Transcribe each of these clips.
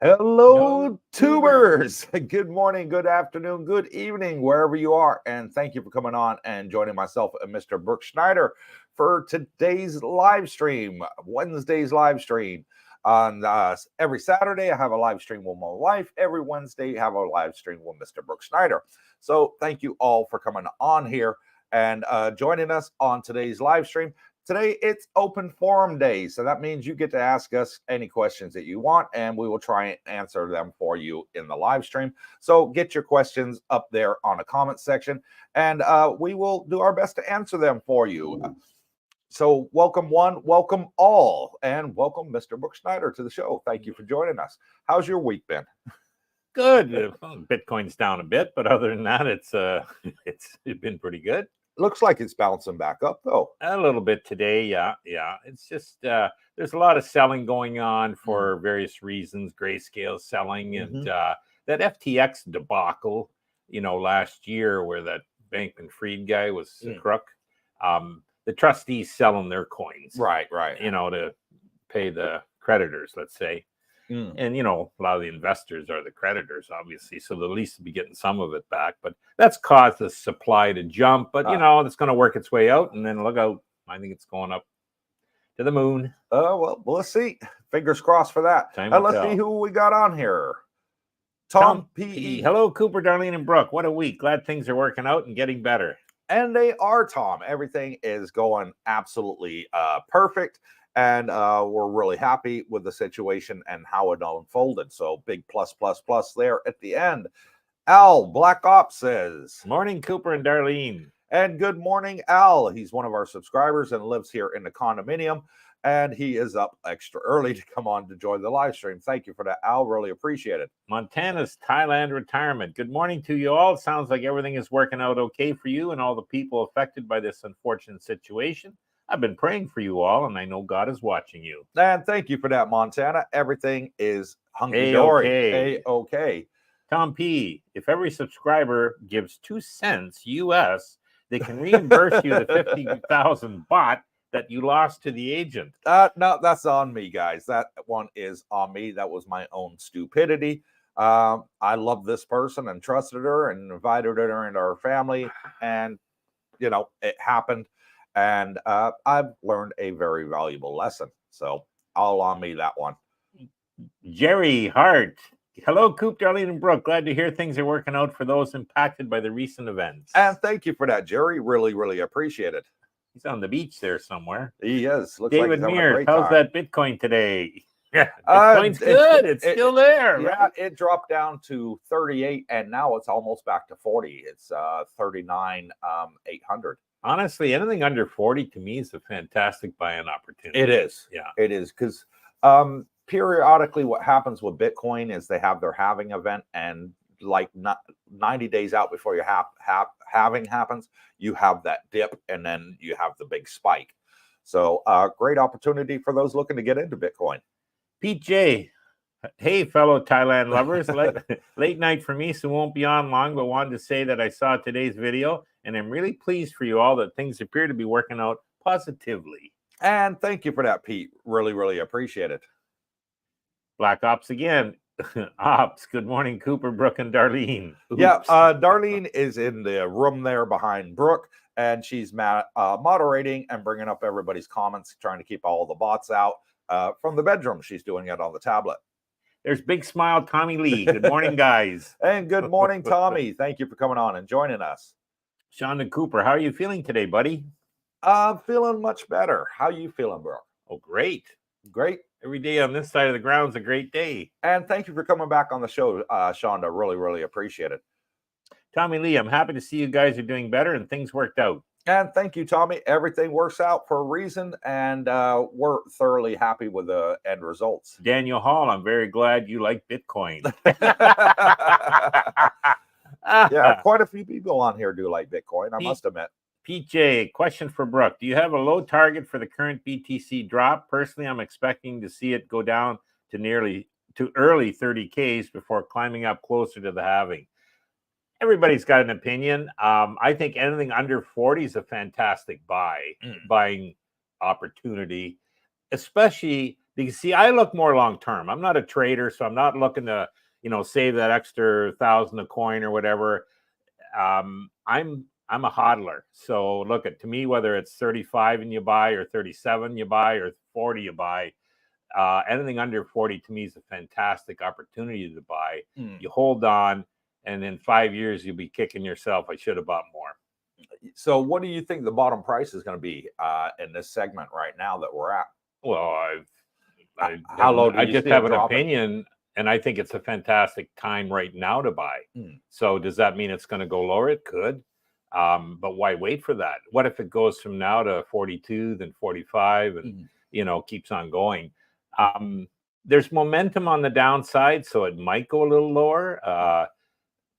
Hello, No tubers. tubers. Good morning, good afternoon, good evening, wherever you are. And thank you for coming on and joining myself and Mr. Brooke Schneider for today's live stream, Wednesday's live stream. On every Saturday, I have a live stream with my wife. Every Wednesday, I have a live stream with Mr. Brooke Schneider. So thank you all for coming on here and joining us on today's live stream. Today, it's open forum day. So that means you get to ask us any questions that you want, and we will try and answer them for you in the live stream. So get your questions up there on the comment section, and we will do our best to answer them for you. So welcome one, welcome all, and welcome Mr. Brooke Schneider to the show. Thank you for joining us. How's your week been? Good. Well, Bitcoin's down a bit, but other than that, it's been pretty good. Looks like it's bouncing back up, though. A little bit today, yeah. It's just there's a lot of selling going on for various reasons. Grayscale selling and that FTX debacle, last year where that Bankman-Fried guy was a crook. The trustees selling their coins, Right. to pay the creditors, let's say. And, a lot of the investors are the creditors, obviously, so they'll at least be getting some of it back. But that's caused the supply to jump. But, it's going to work its way out. And then look out. I think it's going up to the moon. Well, let's see. Fingers crossed for that. Let's see who we got on here. Tom P. Hello, Cooper, Darlene, and Brooke. What a week. Glad things are working out and getting better. And they are, Tom. Everything is going absolutely perfect. And we're really happy with the situation and how it unfolded. So big plus there at the end. Al Black Ops says, morning, Cooper and Darlene. And good morning, Al. He's one of our subscribers and lives here in the condominium. And he is up extra early to come on to join the live stream. Thank you for that, Al. Really appreciate it. Montana's Thailand retirement. Good morning to you all. It sounds like everything is working out okay for you and all the people affected by this unfortunate situation. I've been praying for you all, and I know God is watching you. And thank you for that, Montana. Everything is hunky-dory. A-okay. Tom P., if every subscriber gives 2 cents US, they can reimburse you the 50,000 baht that you lost to the agent. No, that's on me, guys. That one is on me. That was my own stupidity. I love this person and trusted her and invited her into our family. And, it happened. And I've learned a very valuable lesson. So all on me, that one. Jerry Hart. Hello, Coop, Darlene, and Brooke. Glad to hear things are working out for those impacted by the recent events. And thank you for that, Jerry. Really, really appreciate it. He's on the beach there somewhere. He is. Looks David like Mears, how's that Bitcoin today? Yeah, Bitcoin's good. It's still there. Yeah, right? It dropped down to 38, and now it's almost back to 40. It's 39,800. Honestly, anything under 40 to me is a fantastic buying opportunity. It is. Yeah. It is because periodically what happens with Bitcoin is they have their halving event, and like 90 days out before your halving happens, you have that dip, and then you have the big spike. So great opportunity for those looking to get into Bitcoin. Pete J. Hey, fellow Thailand lovers. Late night for me, so won't be on long, but wanted to say that I saw today's video, and I'm really pleased for you all that things appear to be working out positively. And thank you for that, Pete. Really, really appreciate it. Black Ops again. Ops, good morning, Cooper, Brooke, and Darlene. Oops. Yeah, Darlene is in the room there behind Brooke, and she's moderating and bringing up everybody's comments, trying to keep all the bots out from the bedroom. She's doing it on the tablet. There's Big Smile Tommy Lee. Good morning, guys. And good morning, Tommy. Thank you for coming on and joining us. Sean and Cooper, how are you feeling today, buddy? Feeling much better. How you feeling, bro? Oh, great. Great. Every day on this side of the ground's a great day. And thank you for coming back on the show, Shonda. Really, really appreciate it. Tommy Lee, I'm happy to see you guys are doing better and things worked out. And thank you, Tommy. Everything works out for a reason, and we're thoroughly happy with the end results. Daniel Hall, I'm very glad you like Bitcoin. Yeah, quite a few people on here do like Bitcoin, I must admit. PJ, question for Brooke. Do you have a low target for the current BTC drop? Personally, I'm expecting to see it go down to early 30Ks before climbing up closer to the halving. Everybody's got an opinion. I think anything under 40 is a fantastic buying opportunity, especially Because see, I look more long term. I'm not a trader, so I'm not looking to, save that extra 1,000 a coin or whatever. I'm a hodler. So look at, to me, whether it's 35 and you buy, or 37 you buy, or 40 you buy, anything under 40 to me is a fantastic opportunity to buy. You hold on, and in 5 years you'll be kicking yourself, I should have bought more. So what do you think the bottom price is going to be in this segment right now that we're at? Well, how low do I you just see have it an dropping? opinion, and I think it's a fantastic time right now to buy. So does that mean it's going to go lower? It could. But why wait for that? What if it goes from now to 42, then 45, and keeps on going? There's momentum on the downside, so it might go a little lower.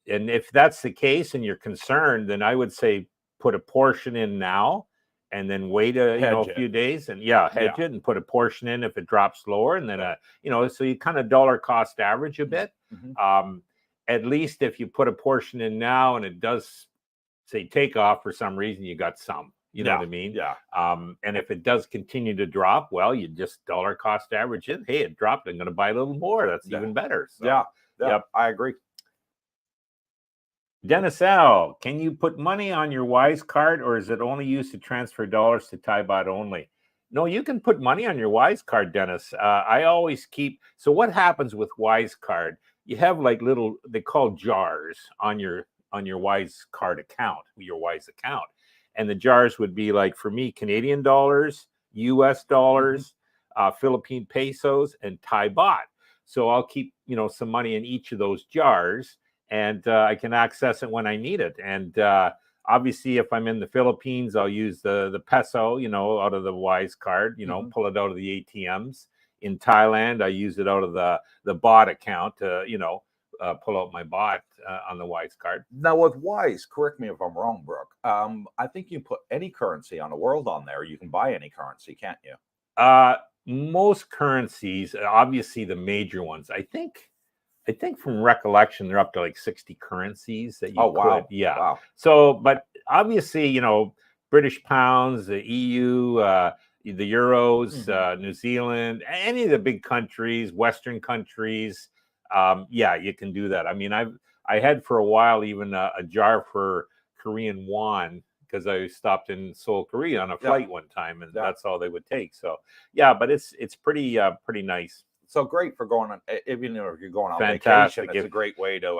And if that's the case and you're concerned, then I would say put a portion in now, and then wait a few days, and hedge it and put a portion in if it drops lower, and then so you kind of dollar cost average a bit. At least if you put a portion in now and it does say take off for some reason, you got some. You know what I mean? Yeah. And if it does continue to drop, well, you just dollar cost average it. Hey, it dropped. I'm going to buy a little more. That's even better. So, yep, I agree. Dennis L., can you put money on your Wise card, or is it only used to transfer dollars to Thai-baht only? No, you can put money on your Wise card, Dennis. I always keep. So what happens with Wise card? You have like little, they call jars on your Wise card account, your Wise account. And the jars would be like, for me, Canadian dollars, US dollars, Philippine pesos, and Thai baht. So I'll keep, some money in each of those jars, and I can access it when I need it. And obviously, if I'm in the Philippines, I'll use the peso, out of the Wise card, pull it out of the ATMs. In Thailand, I use it out of the baht account to, pull out my baht on the Wise card. Now with Wise, correct me if I'm wrong, Brooke. I think you put any currency on the world on there. You can buy any currency, can't you? Most currencies, obviously the major ones, I think from recollection, they're up to like 60 currencies that you could. Yeah. Wow. So, but obviously, British pounds, the EU, the euros, New Zealand, any of the big countries, Western countries, you can do that. I mean, I had for a while even a jar for Korean won, because I stopped in Seoul, Korea on a flight one time, and that's all they would take. So but it's pretty nice. So great for going on, even if you're going on vacation. It's a great way to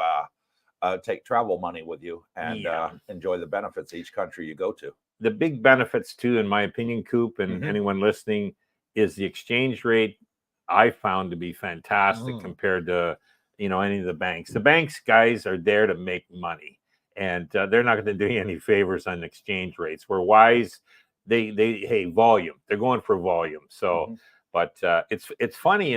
take travel money with you and enjoy the benefits of each country you go to. The big benefits too, in my opinion, Coop, and anyone listening, is the exchange rate. I found to be fantastic compared to any of the banks. The banks guys are there to make money, and they're not going to do you any favors on exchange rates. Where Wise, they volume. They're going for volume. So. But it's funny,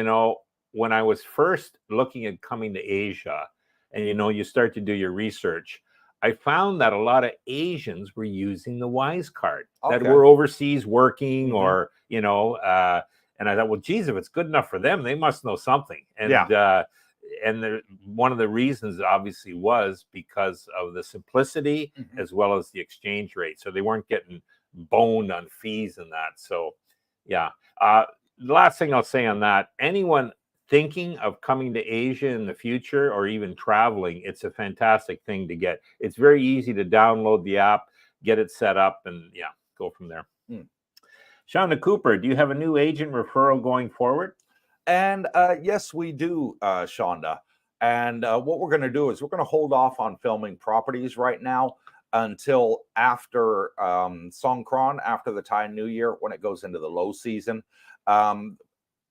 when I was first looking at coming to Asia, and you start to do your research, I found that a lot of Asians were using the Wise card that were overseas working, or and I thought, well, geez, if it's good enough for them, they must know something. And one of the reasons obviously was because of the simplicity as well as the exchange rate, so they weren't getting boned on fees and that. So the last thing I'll say on that, anyone thinking of coming to Asia in the future or even traveling, it's a fantastic thing to get. It's very easy to download the app, get it set up, and go from there. Shonda Cooper, do you have a new agent referral going forward? And yes, we do, Shonda. And what we're going to do is we're going to hold off on filming properties right now until after Songkran, after the Thai New Year, when it goes into the low season.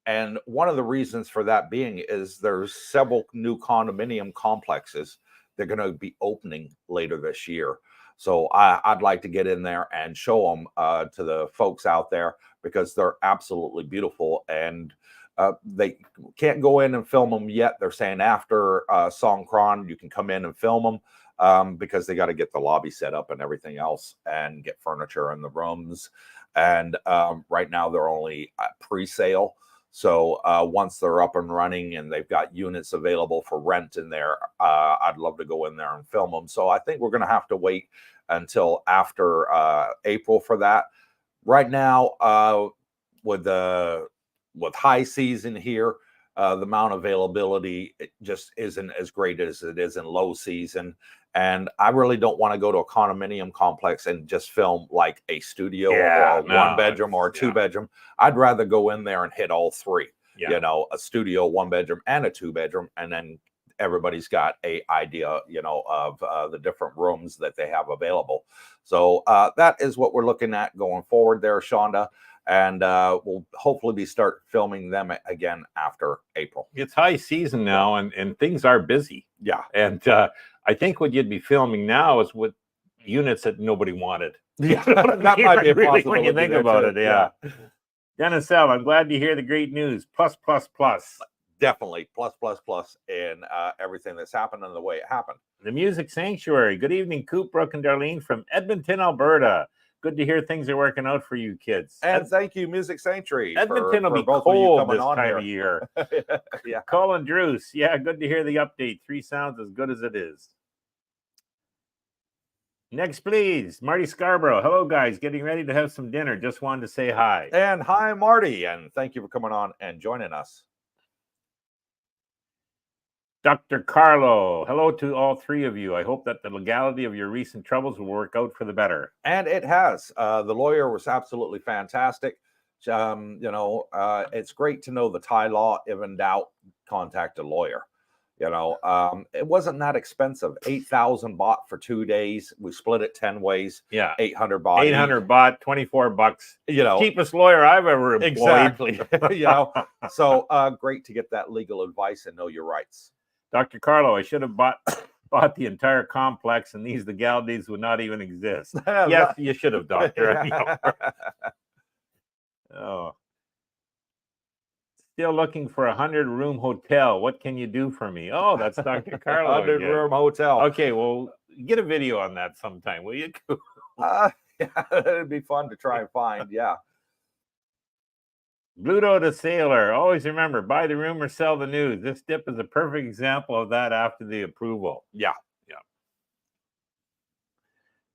And one of the reasons for that being is there's several new condominium complexes that are going to be opening later this year. So I'd like to get in there and show them to the folks out there, because they're absolutely beautiful. And they can't go in and film them yet. They're saying after Songkran, you can come in and film them, because they got to get the lobby set up and everything else and get furniture in the rooms. And right now they're only pre-sale. So once they're up and running and they've got units available for rent in there, I'd love to go in there and film them. So I think we're going to have to wait until after April for that. Right now, with the with high season here, the amount of availability it just isn't as great as it is in low season. And I really don't want to go to a condominium complex and just film like a studio or a one bedroom or a two bedroom. I'd rather go in there and hit all three. You know, a studio, one bedroom, and a two bedroom, and then everybody's got a idea, you know, of the different rooms that they have available. So that is what we're looking at going forward there, Shonda. And we'll hopefully be start filming them again after April. It's high season now, and things are busy. Yeah. And I think what you'd be filming now is with units that nobody wanted. Yeah, that might be a really possibility when you think about it. Yeah. Dennis L, I'm glad to hear the great news. Plus. Definitely plus in everything that's happened and the way it happened. The Music Sanctuary. Good evening, Cooper Brooke and Darlene from Edmonton, Alberta. Good to hear things are working out for you kids. And thank you, Music Sanctuary. Edmonton will be cold this time of year. Yeah. Colin Druce. Yeah, good to hear the update. 3 sounds as good as it is. Next, please. Marty Scarborough. Hello, guys. Getting ready to have some dinner. Just wanted to say hi. And hi, Marty. And thank you for coming on and joining us. Dr. Carlo, hello to all 3 of you. I hope that the legality of your recent troubles will work out for the better. And it has. The lawyer was absolutely fantastic. You know, it's great to know the Thai law. If in doubt, contact a lawyer. You know, it wasn't that expensive. 8,000 baht for 2 days. We split it 10 ways. Yeah, 800 baht. 800 baht, 24 bucks. You know, cheapest lawyer I've ever employed. Exactly. You know, so great to get that legal advice and know your rights. Dr. Carlo, I should have bought the entire complex, and these legalities would not even exist. Yes, you should have, Doctor. Oh. Still looking for a 100-room hotel. What can you do for me? Oh, that's Dr. Carlo. 100-room hotel. Okay, well, get a video on that sometime, will you? Yeah, it'd be fun to try and find. Yeah. Bluto the Sailor. Always remember, buy the rumor, sell the news. This dip is a perfect example of that after the approval. Yeah.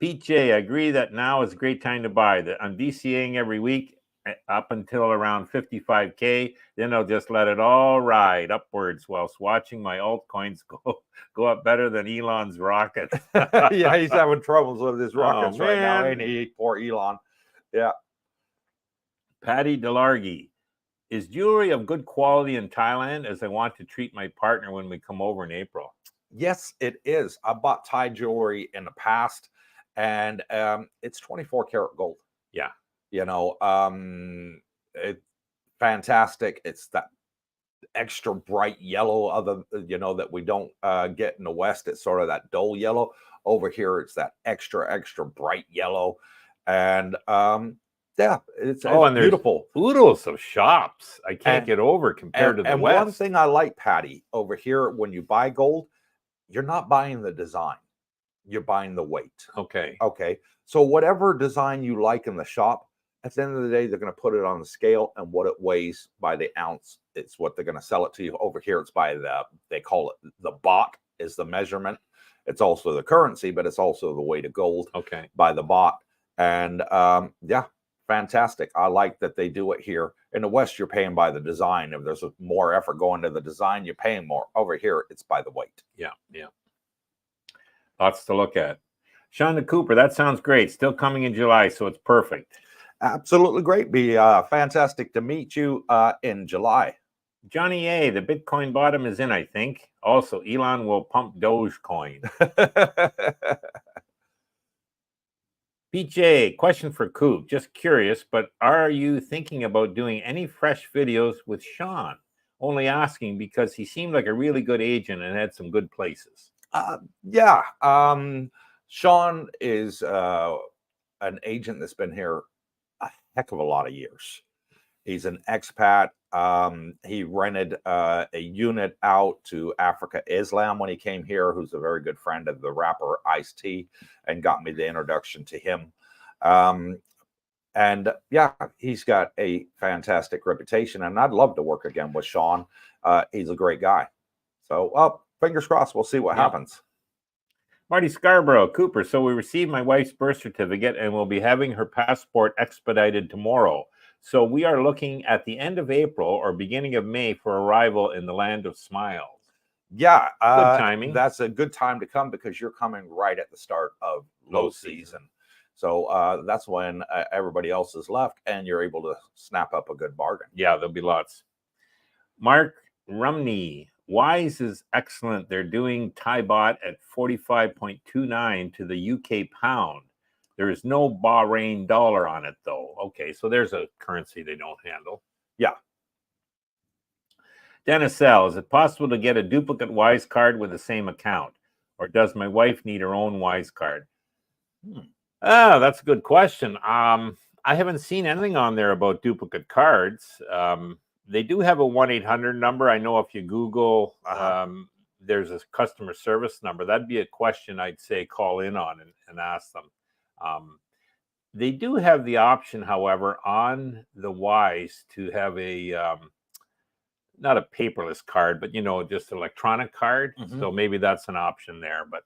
Pete J, I agree that now is a great time to buy. I'm DCAing every week up until around 55K. Then I'll just let it all ride upwards whilst watching my altcoins go up better than Elon's rocket. Yeah, he's having troubles with his rockets right now, ain't he? Poor Elon. Yeah. Patty Delargy. Is jewelry of good quality in Thailand, as I want to treat my partner when we come over in April? Yes, it is. I bought Thai jewelry in the past, and it's 24 karat gold. Yeah. You know, it's fantastic. It's that extra bright yellow, you know, that we don't get in the West. It's sort of that dull yellow. Over here, it's that extra bright yellow. And yeah, it's and beautiful. Oodles of shops I can't get over compared to the West. And one thing I like, Patty, over here, when you buy gold, you're not buying the design. You're buying the weight. Okay. So whatever design you like in the shop, at the end of the day, they're going to put it on the scale, and what it weighs by the ounce, it's what they're going to sell it to you. Over here, it's by they call it the baht is the measurement. It's also the currency, but it's also the weight of gold. Okay. By the baht. And yeah, fantastic. I like that they do it here. In the West, you're paying by the design. If there's more effort going to the design, you're paying more. Over here, it's by the weight. Yeah. Lots to look at. Shonda Cooper, that sounds great. Still coming in July, so it's perfect. Absolutely great. Be fantastic to meet you in July. Johnny A, the Bitcoin bottom is in, I think. Also, Elon will pump Dogecoin. BJ, question for Coop. Just curious, but are you thinking about doing any fresh videos with Sean? Only asking because he seemed like a really good agent and had some good places. Yeah. Sean is an agent that's been here a heck of a lot of years. He's an expat. He rented a unit out to Africa Islam when he came here, who's a very good friend of the rapper Ice-T, and got me the introduction to him. And yeah, he's got a fantastic reputation, and I'd love to work again with Sean. He's a great guy. So, fingers crossed, we'll see what happens. Marty Scarborough, Cooper. So we received my wife's birth certificate, and we'll be having her passport expedited tomorrow. So we are looking at the end of April or beginning of May for arrival in the land of smiles. Yeah, Good timing. that's a good time to come because you're coming right at the start of low season. So that's when everybody else is left and you're able to snap up a good bargain. Yeah, there'll be lots. Mark Rumney, Wise is excellent. They're doing Thai baht at 45.29 to the UK pound. There is no Bahrain dollar on it, though. Okay, so there's a currency they don't handle. Yeah. Dennis L., is it possible to get a duplicate Wise card with the same account? Or does my wife need her own Wise card? That's a good question. I haven't seen anything on there about duplicate cards. They do have a 1-800 number. I know if you Google, there's a customer service number. That'd be a question I'd say call in on and ask them. They do have the option, however, on the Wise to have a not a paperless card, but just an electronic card. So maybe that's an option there. But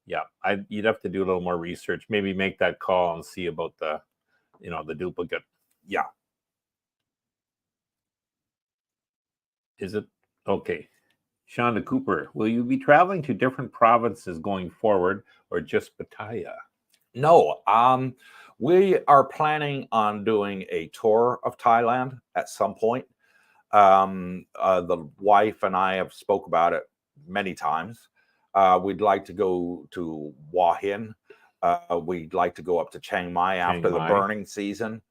yeah, you'd have to do a little more research. Maybe make that call and see about the duplicate. Yeah. Is it okay? Shonda Cooper, will you be traveling to different provinces going forward, or just Pattaya? No, we are planning on doing a tour of Thailand at some point. The wife and I have spoke about it many times. We'd like to go to Hua Hin. We'd like to go up to Chiang Mai after the burning season.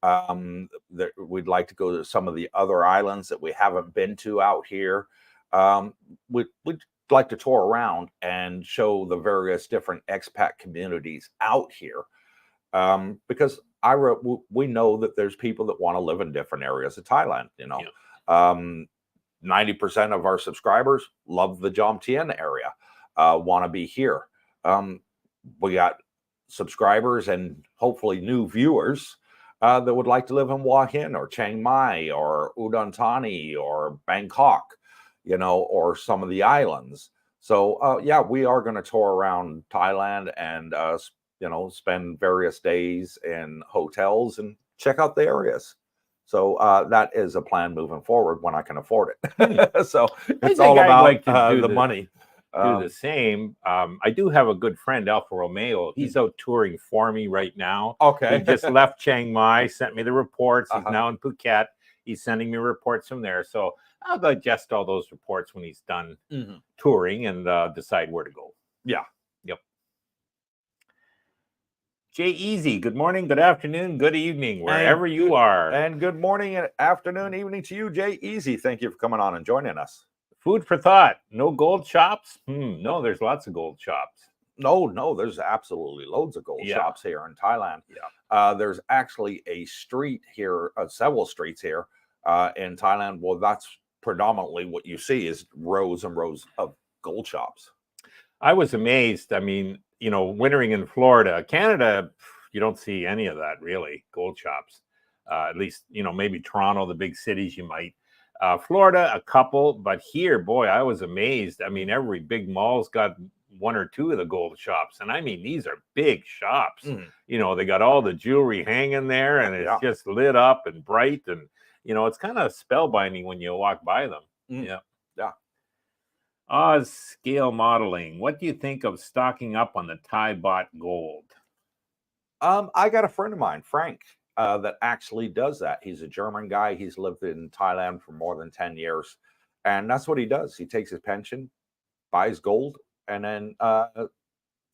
We'd like to go to some of the other islands that we haven't been to out here. We'd like to tour around and show the various different expat communities out here, because we know that there's people that want to live in different areas of Thailand. 90% of our subscribers love the Jomtien area, want to be here. We got subscribers and hopefully new viewers that would like to live in Hua Hin or Chiang Mai or Udon Thani or Bangkok, or some of the islands. So yeah, we are going to tour around Thailand and spend various days in hotels and check out the areas. So that is a plan moving forward when I can afford it. So it's all about the money. Do the same. I do have a good friend, Alfa Romeo. He's out touring for me right now. Okay. He just left Chiang Mai, sent me the reports. He's now in Phuket. He's sending me reports from there. So I'll digest all those reports when he's done touring and decide where to go. Yeah. Yep. Jay Easy, good morning, good afternoon, good evening, wherever you are. And good morning and afternoon, evening to you, Jay Easy. Thank you for coming on and joining us. Food for thought. No gold shops? No, there's lots of gold shops. No, there's absolutely loads of gold shops here in Thailand. Yeah. There's actually a street here, several streets here in Thailand. Well, that's predominantly what you see is rows and rows of gold shops. I was amazed. I mean, wintering in Florida, Canada, you don't see any of that really, gold shops. At least, maybe Toronto, the big cities you might. Florida, a couple, but here, boy, I was amazed. I mean, every big mall's got one or two of the gold shops. And I mean, these are big shops. They got all the jewelry hanging there and it's just lit up and bright. And, it's kind of spellbinding when you walk by them. Yeah. Oz Scale Modeling. What do you think of stocking up on the Thai baht gold? I got a friend of mine, Frank, that actually does that. He's a German guy. He's lived in Thailand for more than 10 years. And that's what he does. He takes his pension, buys gold, and then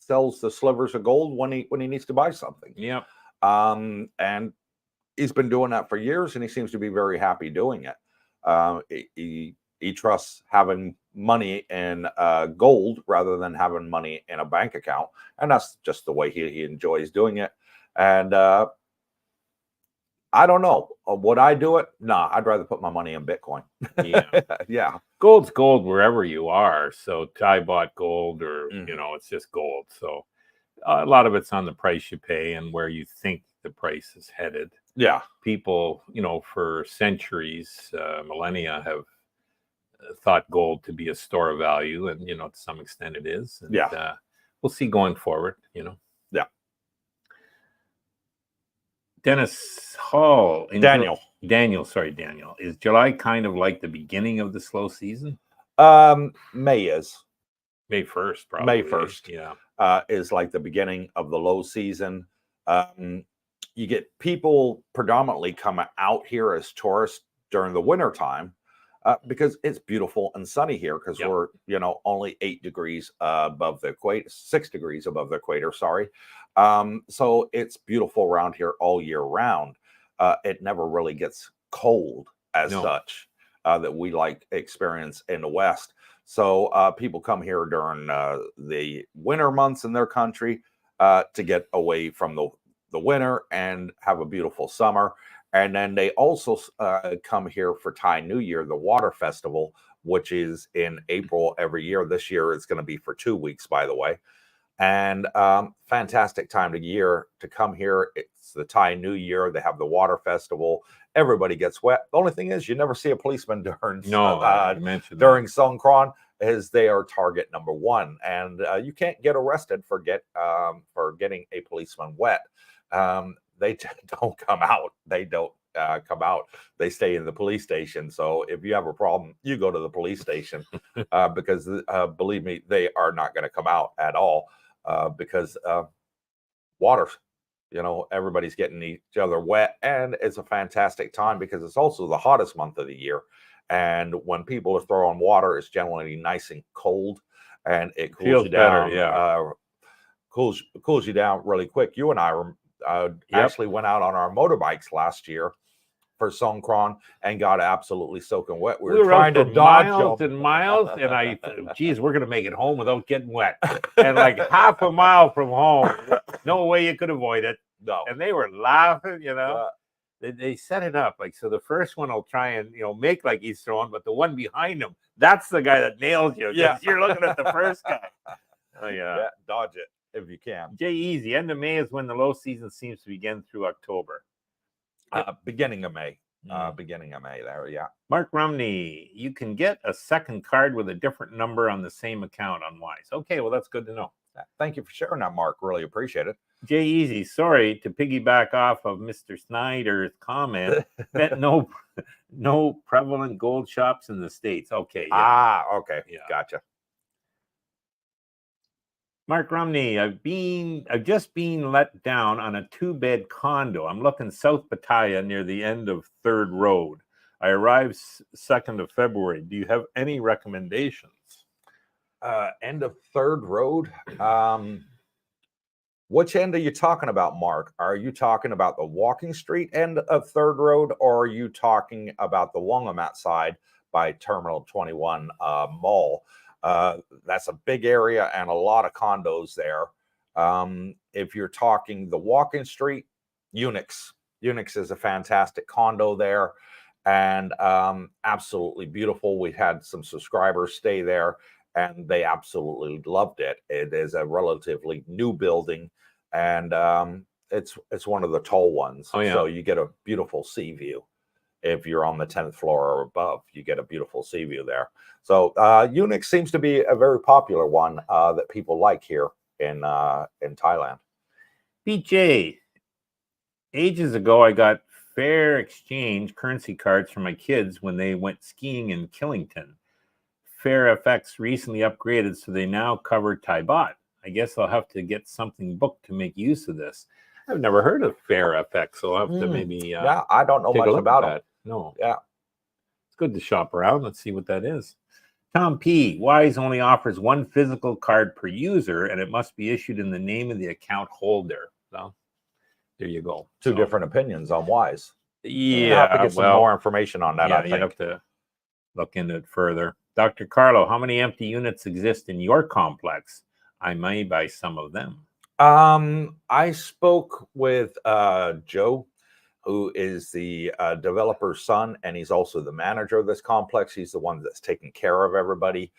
sells the slivers of gold when he needs to buy something. Yeah. And he's been doing that for years, and he seems to be very happy doing it. He trusts having money in gold rather than having money in a bank account. And that's just the way he enjoys doing it. And I don't know. Would I do it? Nah, I'd rather put my money in Bitcoin. Yeah. Yeah. Gold's gold wherever you are. So Thai baht gold or, it's just gold. So a lot of it's on the price you pay and where you think the price is headed. Yeah. People, for centuries, millennia have thought gold to be a store of value. And, to some extent it is. And, we'll see going forward, Yeah. Dennis Hall. Daniel. Daniel. Is July kind of like the beginning of the slow season? May is. May 1st, probably. May 1st. Yeah. Is like the beginning of the low season. You get people predominantly coming out here as tourists during the winter time because it's beautiful and sunny here because we're, only 8 degrees above the equator, 6 degrees above the equator, sorry. So it's beautiful around here all year round. It never really gets cold as such that we like experience in the West. So people come here during the winter months in their country to get away from the winter and have a beautiful summer. And then they also come here for Thai New Year, the water festival, which is in April every year. This year it's going to be for 2 weeks, by the way. And fantastic time of year to come here. It's the Thai New Year. They have the water festival. Everybody gets wet. The only thing is you never see a policeman during Songkran, as they are target number 1. And you can't get arrested for getting a policeman wet. They don't come out. They don't come out. They stay in the police station. So if you have a problem, you go to the police station because believe me, they are not going to come out at all because water, everybody's getting each other wet. And it's a fantastic time because it's also the hottest month of the year. And when people are throwing water, it's generally nice and cold and it cools you down. Better, cools you down really quick. You and I actually went out on our motorbikes last year for Songkran and got absolutely soaking wet. We were trying to dodge miles and miles, and I thought, geez, we're gonna make it home without getting wet. And like half a mile from home, no way you could avoid it. No. And they were laughing, They set it up like so. The first one will try and make like he's throwing, but the one behind him, that's the guy that nails you. Yeah, you're looking at the first guy. Oh yeah, dodge it if you can. Jay Easy, end of May is when the low season seems to begin through October. Beginning of May. Beginning of May there, yeah. Mark Rumney, you can get a second card with a different number on the same account on Wise. Okay, well, that's good to know. Thank you for sharing that, Mark. Really appreciate it. Jay Easy, sorry to piggyback off of Mr. Snyder's comment, but no prevalent gold shops in the States. Okay. Yeah. Okay. Yeah. Gotcha. Mark Rumney, I've just been let down on a 2-bed condo. I'm looking South Pattaya near the end of 3rd Road. I arrived 2nd of February. Do you have any recommendations? End of 3rd Road. Which end are you talking about, Mark? Are you talking about the Walking Street end of 3rd Road, or are you talking about the Wongamat side by Terminal 21 Mall? That's a big area and a lot of condos there. If you're talking the Walking Street, Unix is a fantastic condo there and absolutely beautiful. We had some subscribers stay there and they absolutely loved it. It is a relatively new building and it's one of the tall ones. Oh, yeah. So you get a beautiful sea view. If you're on the 10th floor or above, you get a beautiful sea view there. So Unix seems to be a very popular one that people like here in Thailand. BJ, ages ago, I got Fair Exchange currency cards for my kids when they went skiing in Killington. Fair FX recently upgraded, so they now cover Thai baht. I guess I'll have to get something booked to make use of this. I've never heard of Fair FX, so I'll have to maybe I don't know much about it. No. Yeah. It's good to shop around. Let's see what that is. Tom P. Wise only offers one physical card per user, and it must be issued in the name of the account holder. So there you go. Two different opinions on Wise. Yeah. You have to get some more information on that, I think. You have to look into it further. Dr. Carlo, how many empty units exist in your complex? I may buy some of them. I spoke with Joe, who is the developer's son, and he's also the manager of this complex. He's the one that's taking care of everybody.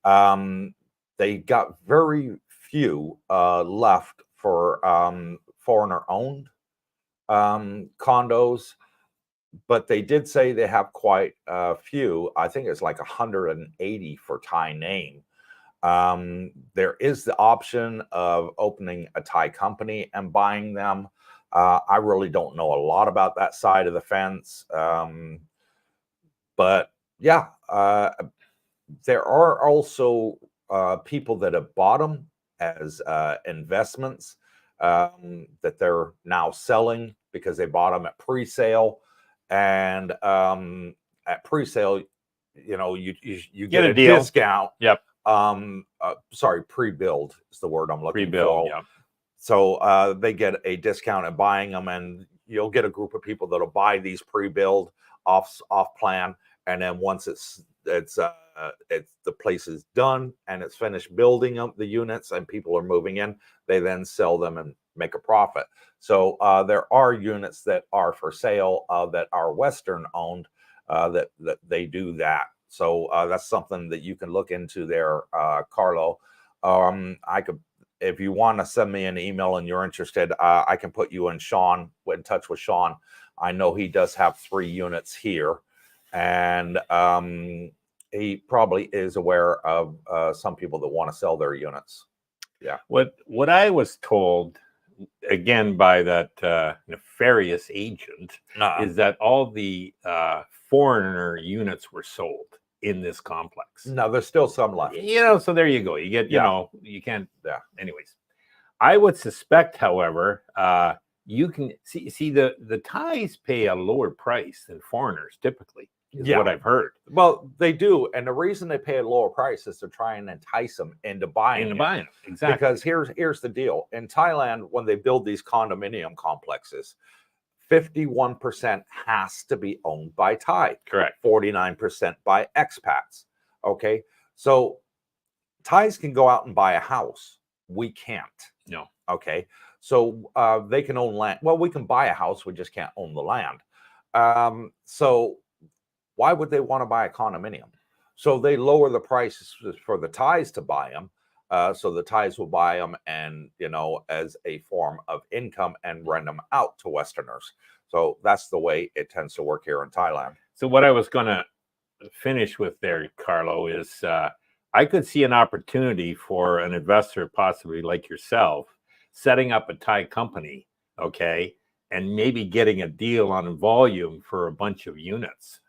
They got very few left for foreigner-owned condos, but they did say they have quite a few. I think it's like 180 for Thai name. There is the option of opening a Thai company and buying them. I really don't know a lot about that side of the fence. But yeah, there are also people that have bought them as investments that they're now selling because they bought them at pre-sale. And at pre-sale, you get a deal. discount. Yep. Sorry, pre-build is the word I'm looking Pre-build, for. yep. So they get a discount at buying them, and you'll get a group of people that'll buy these pre-build off plan, and then once it's the place is done and it's finished building up the units and people are moving in, they then sell them and make a profit. So there are units that are for sale that are Western owned that they do that. So that's something that you can look into there, Carlo. I could, if you want to send me an email and you're interested, I can put you in touch with Sean. I know he does have 3 units here, and he probably is aware of some people that want to sell their units. Yeah. What I was told, again, by that nefarious agent, is that all the foreigner units were sold in this complex. No, there's still some left. So there you go. You get, you can't. Yeah. Anyways, I would suspect, however, you can see the Thais pay a lower price than foreigners typically. Is what I've heard. Well, they do, and the reason they pay a lower price is to try and entice them into buying. Exactly. Because here's the deal: in Thailand, when they build these condominium complexes, 51% has to be owned by Thai. Correct. 49% by expats. Okay, so Thais can go out and buy a house. We can't. No. Okay, so they can own land. Well, we can buy a house. We just can't own the land. So why would they want to buy a condominium? So they lower the prices for the Thais to buy them. So the Thais will buy them and, as a form of income and rent them out to Westerners. So that's the way it tends to work here in Thailand. So what I was going to finish with there, Carlo, is I could see an opportunity for an investor, possibly like yourself, setting up a Thai company, okay, and maybe getting a deal on volume for a bunch of units.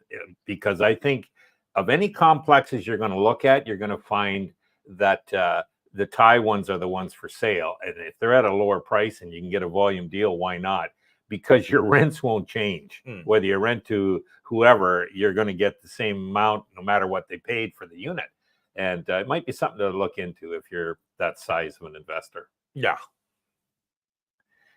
Because I think of any complexes you're going to look at, you're going to find that the Thai ones are the ones for sale. And if they're at a lower price and you can get a volume deal, why not? Because your rents won't change. Whether you rent to whoever, you're going to get the same amount no matter what they paid for the unit. And it might be something to look into if you're that size of an investor. Yeah.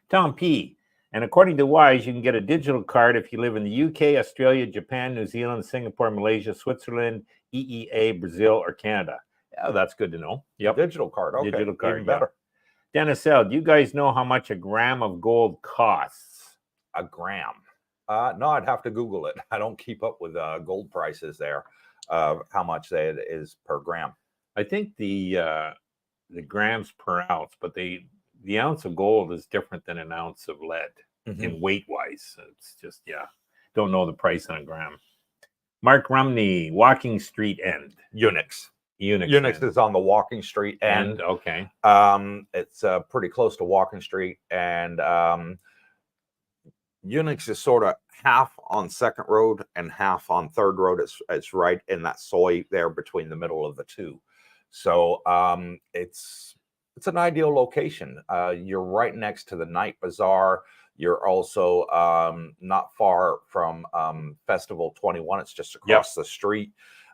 Tom P. And according to Wise, you can get a digital card if you live in the UK, Australia, Japan, New Zealand, Singapore, Malaysia, Switzerland, EEA, Brazil, or Canada. Yeah, that's good to know. Yep. Digital card. Okay. Digital card. Even better. Dennis L., do you guys know how much a gram of gold costs? A gram? No, I'd have to Google it. I don't keep up with gold prices there, how much it is per gram. I think the grams per ounce, but the ounce of gold is different than an ounce of lead in weight wise. It's just, don't know the price on a gram. Mark Rumney, Walking Street End. Unix is on the Walking Street end. Okay. It's pretty close to Walking Street, and Unix is sort of half on Second Road and half on Third Road. It's right in that soy there between the middle of the two. So it's an ideal location. You're right next to the night bazaar. You're also not far from Festival 21. It's just across the street.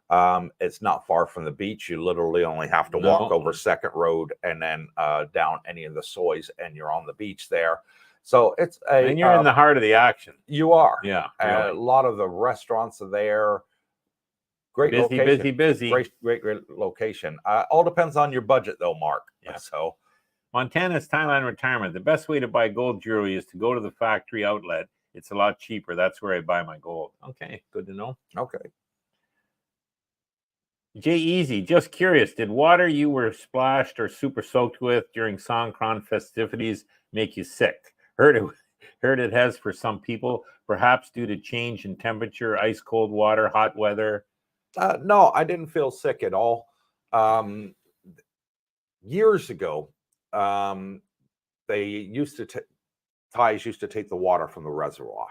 It's not far from the beach. You literally only have to walk over Second Road and then down any of the soys, and you're on the beach there. So it's and you're in the heart of the action. You are. Yeah. Really. A lot of the restaurants are there. Great location. Busy. Great location. All depends on your budget, though, Mark. Yeah. So, Montana's Thailand retirement. The best way to buy gold jewelry is to go to the factory outlet. It's a lot cheaper. That's where I buy my gold. Okay, good to know. Okay. Jay Easy, just curious, did water you were splashed or super soaked with during Songkran festivities make you sick? Heard it has for some people, perhaps due to change in temperature, ice cold water, hot weather. No, I didn't feel sick at all. years ago, they used to Thais used to take the water from the reservoir.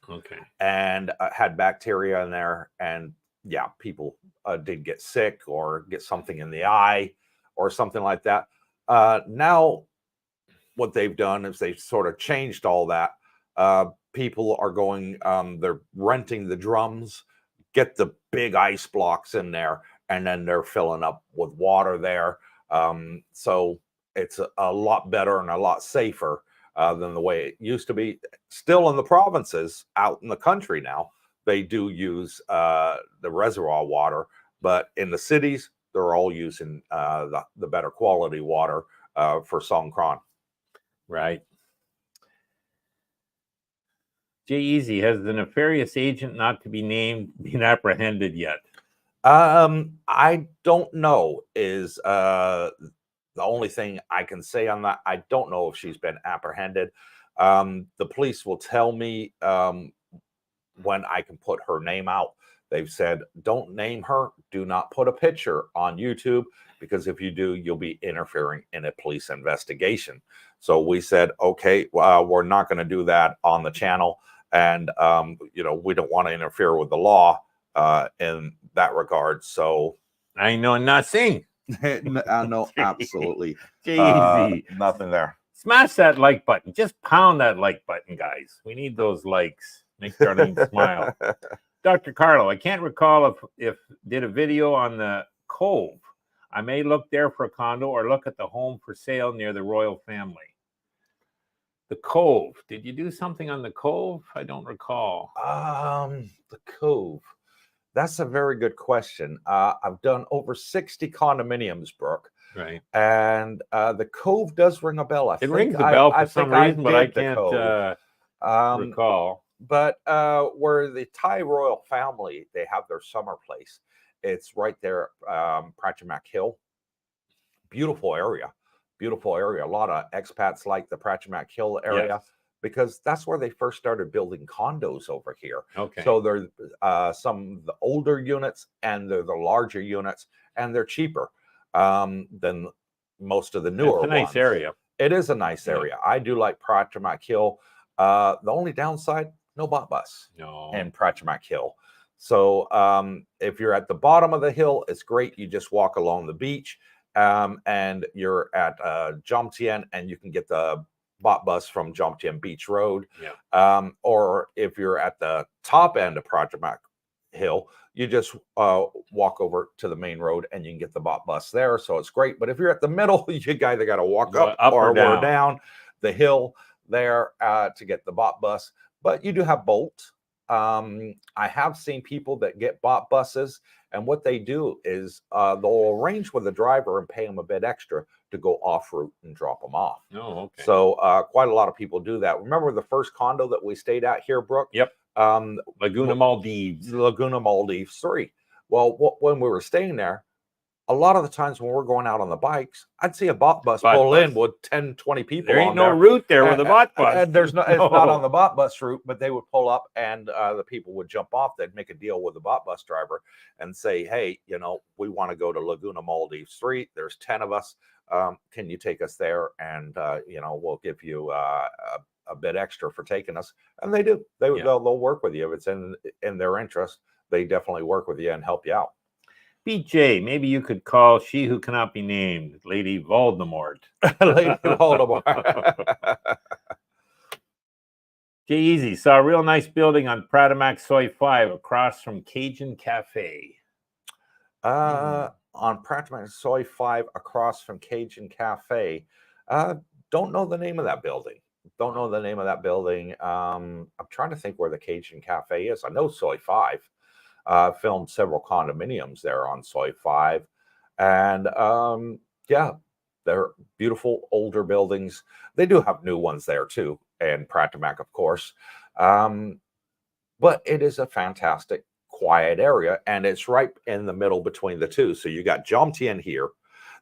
Okay. And had bacteria in there, and yeah, people did get sick or get something in the eye or something like that. Now, what they've done is they've sort of changed all that. People are going, they're renting the drums, get the big ice blocks in there, and then they're filling up with water there. So it's a lot better and a lot safer than the way it used to be. Still in the provinces, out in the country now, they do use the reservoir water, but in the cities, they're all using the better quality water for Songkran. Right. Jay Easy, has the nefarious agent not to be named been apprehended yet? I don't know is the only thing I can say on that. I don't know if she's been apprehended. The police will tell me when I can put her name out. They've said, don't name her. Do not put a picture on YouTube, because if you do, you'll be interfering in a police investigation. So we said, okay, we're not going to do that on the channel. And, we don't want to interfere with the law in that regard. So I know nothing. no, absolutely. Easy. Nothing there. Smash that like button. Just pound that like button, guys. We need those likes. Make Darlene smile. Dr. Carlo, I can't recall if did a video on the Cove. I may look there for a condo or look at the home for sale near the royal family. The Cove. Did you do something on the Cove? I don't recall. The Cove. That's a very good question. I've done over 60 condominiums, Brooke. Right. And the Cove does ring a bell. It rings a bell for some reason, but I can't recall. But where the Thai royal family, they have their summer place. It's right there, Prachamak Hill. Beautiful area. Beautiful area. A lot of expats like the Prachamak Hill area. Yes. Because that's where they first started building condos over here. Okay. So they're some of the older units, and they're the larger units, and they're cheaper than most of the newer ones. It's a nice area. It is a nice area. I do like Prachamak Hill. The only downside, no bot bus in Prachamak Hill. So if you're at the bottom of the hill, it's great. You just walk along the beach, and you're at Jomtien, and you can get the bot bus from Jomtien Beach Road. Yeah. Or if you're at the top end of Prachamak Hill, you just walk over to the main road and you can get the bot bus there. So it's great. But if you're at the middle, you either got to walk up or down the hill there to get the bot bus. But you do have Bolt. I have seen people that get bot buses, and what they do is they'll arrange with the driver and pay them a bit extra to go off route and drop them off. Oh, okay. So quite a lot of people do that. Remember the first condo that we stayed at here, Brooke? Yep. Laguna Maldives. Laguna Maldives 3. Well, when we were staying there, a lot of the times when we're going out on the bikes, I'd see a bot bus pull in with 10, 20 people. There ain't no route there with a bot bus. And there's it's not on the bot bus route, but they would pull up and the people would jump off. They'd make a deal with the bot bus driver and say, hey, we want to go to Laguna Maldives 3. There's 10 of us. Can you take us there? And, we'll give you a bit extra for taking us. And they do. They'll work with you. If it's in their interest, they definitely work with you and help you out. BJ, maybe you could call she who cannot be named, Lady Voldemort. Lady Voldemort. Jay Easy, saw a real nice building on Prachamak Soy 5 across from Cajun Cafe. On Prachamak Soy 5 across from Cajun Cafe. Don't know the name of that building. I'm trying to think where the Cajun Cafe is. I know Soy 5. Filmed several condominiums there on Soy 5. And they're beautiful older buildings. They do have new ones there too, and Prachamak, of course. But it is a fantastic, quiet area, and it's right in the middle between the two. So you got Jomtien here,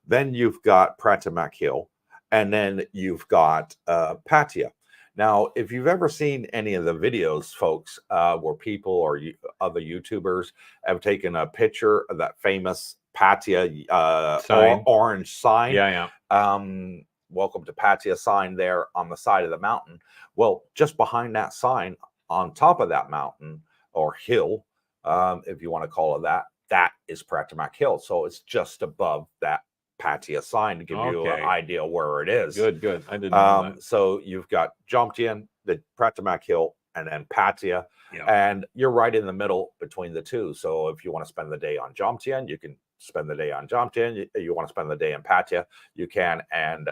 then you've got Prachamak Hill, and then you've got Pattaya. Now, if you've ever seen any of the videos, folks, where people or other YouTubers have taken a picture of that famous Pattaya Sign. orange sign. Yeah, yeah. Welcome to Pattaya sign there on the side of the mountain. Well, just behind that sign, on top of that mountain or hill, if you want to call it that, that is Pratimak Hill. So it's just above that Pattaya sign to give you an idea where it is. Good, good. I didn't know that. So you've got Jomtien, the Pratimak Hill, and then Pattaya. Yeah. And you're right in the middle between the two. So if you want to spend the day on Jomtien, you can spend the day on Jomtien. You want to spend the day in Pattaya, you can. And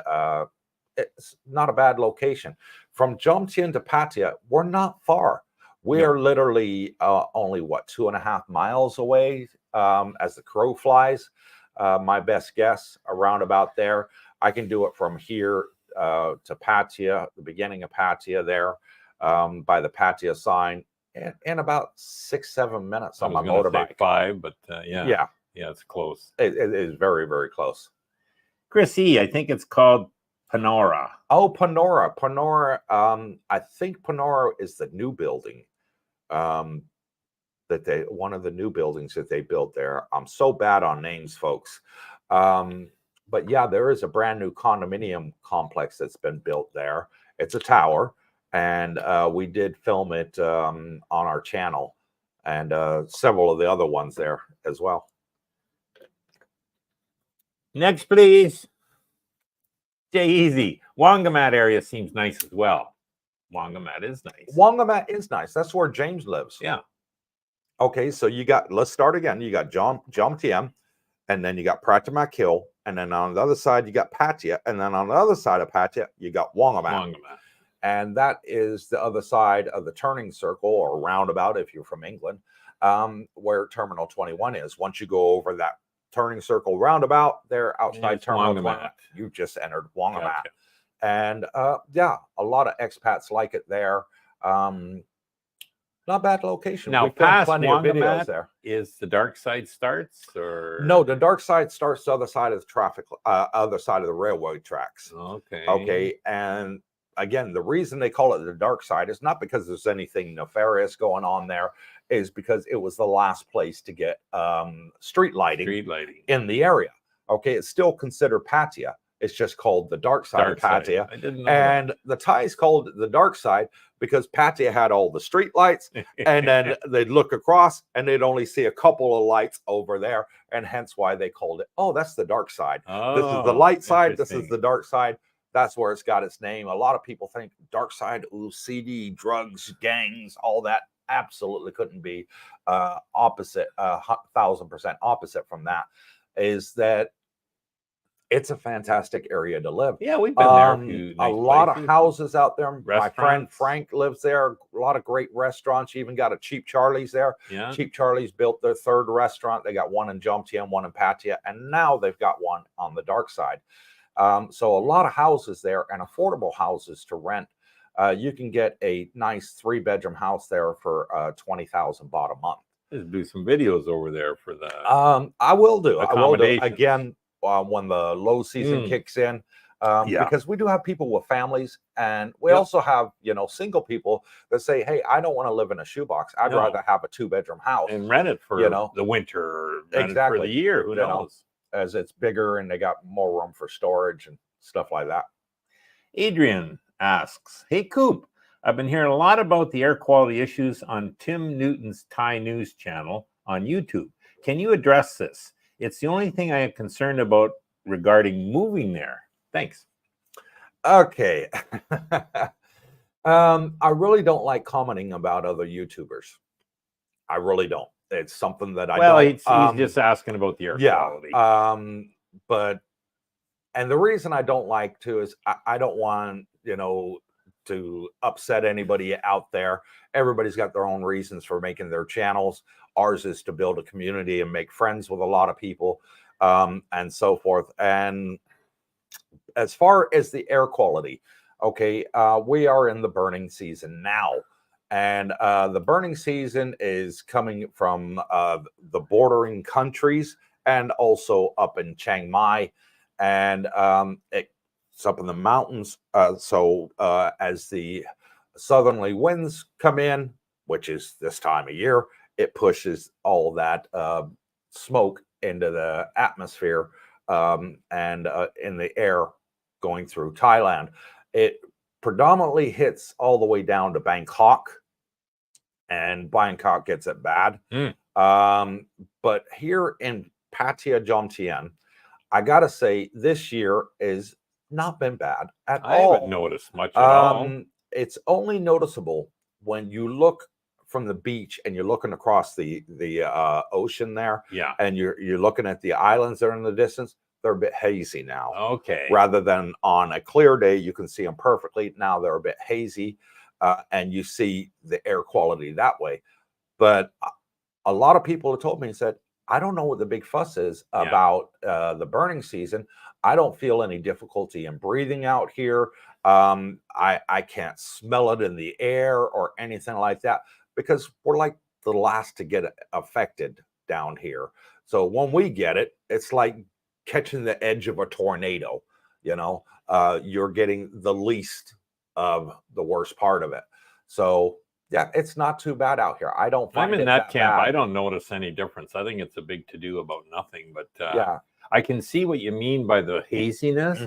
it's not a bad location. From Jomtien to Pattaya, we're not far. We are literally only, what, 2.5 miles away as the crow flies. My best guess, around about there. I can do it from here to Pattaya, the beginning of Pattaya there, by the Pattaya sign, in about 6-7 minutes on my motorbike. 5, but yeah, it's close. It is very, very close. Chris E, I think it's called Panora. Oh, Panora. I think Panora is the new building. One of the new buildings that they built there. I'm so bad on names, folks. But yeah, there is a brand new condominium complex that's been built there. It's a tower, and we did film it on our channel, and several of the other ones there as well. Next, please. Stay easy. Wangamat area seems nice as well. Wangamat is nice. Wangamat is nice. That's where James lives. Yeah. Okay, so you got, let's start again. You got Jomtien, and then you got Pratimak Hill, and then on the other side you got Pattaya, and then on the other side of Pattaya you got Wangamat. And that is the other side of the turning circle, or roundabout if you're from England, where Terminal 21 is. Once you go over that turning circle roundabout there outside Terminal 21, you just entered Wangamat. Gotcha. And yeah, a lot of expats like it there. Not bad location. Now, we've done plenty of videos there. Is the dark side starts, or no? The dark side starts the other side of the traffic, other side of the railway tracks. Okay. Okay, and again, the reason they call it the dark side is not because there's anything nefarious going on there, is because it was the last place to get street lighting in the area. Okay, it's still considered Pattaya. It's just called the dark side of Pattaya. I didn't know and that. The Thais called it the dark side because Pattaya had all the street lights, and then they'd look across and they'd only see a couple of lights over there, and hence why they called it, oh, that's the dark side. This is the light side. This is the dark side. That's where it's got its name. A lot of people think dark side, ooh, CD, drugs, gangs, all that. Absolutely couldn't be opposite, 1,000% opposite from that. Is that it's a fantastic area to live. Yeah, we've been there. A lot of houses out there. My friend Frank lives there. A lot of great restaurants. You even got a Cheap Charlie's there. Yeah. Cheap Charlie's built their third restaurant. They got one in Jomtien, one in Pattaya, and now they've got one on the dark side. So a lot of houses there, and affordable houses to rent. You can get a nice 3-bedroom house there for 20,000 baht a month. Let's do some videos over there for the. I will do. Again. When the low season kicks in, because we do have people with families, and we also have, single people that say, hey, I don't want to live in a shoebox. I'd rather have a 2-bedroom house and rent it for the winter, or rent it for the year. Who knows? As it's bigger and they got more room for storage and stuff like that. Adrian asks, hey, Coop, I've been hearing a lot about the air quality issues on Tim Newton's Thai News channel on YouTube. Can you address this? It's the only thing I am concerned about regarding moving there. Thanks. Okay. I really don't like commenting about other YouTubers. I really don't. It's something that I don't. He's just asking about the air quality. And the reason I don't like to is I don't want, to upset anybody out there. Everybody's got their own reasons for making their channels. Ours is to build a community and make friends with a lot of people, and so forth. And as far as the air quality, okay, we are in the burning season now. And the burning season is coming from the bordering countries and also up in Chiang Mai. And it's up in the mountains. So as the southerly winds come in, which is this time of year, it pushes all that smoke into the atmosphere and in the air going through Thailand. It predominantly hits all the way down to Bangkok, and Bangkok gets it bad. But here in Pattaya Jomtien, I gotta say this year is not been bad at all. I haven't noticed much at all. It's only noticeable when you look from the beach and you're looking across the ocean there, Yeah. and you're looking at the islands that are in the distance. They're a bit hazy now. Okay. Rather than on a clear day, you can see them perfectly. Now they're a bit hazy, and you see the air quality that way. But a lot of people have told me and said, I don't know what the big fuss is about the burning season. I don't feel any difficulty in breathing out here. I can't smell it in the air or anything like that, because we're like the last to get affected down here. So when we get it, it's like catching the edge of a tornado. You're getting the least of the worst part of it. So yeah, it's not too bad out here. I don't find I'm in it that camp. bad. I don't notice any difference. I think it's a big to-do about nothing, but Yeah. I can see what you mean by the haziness.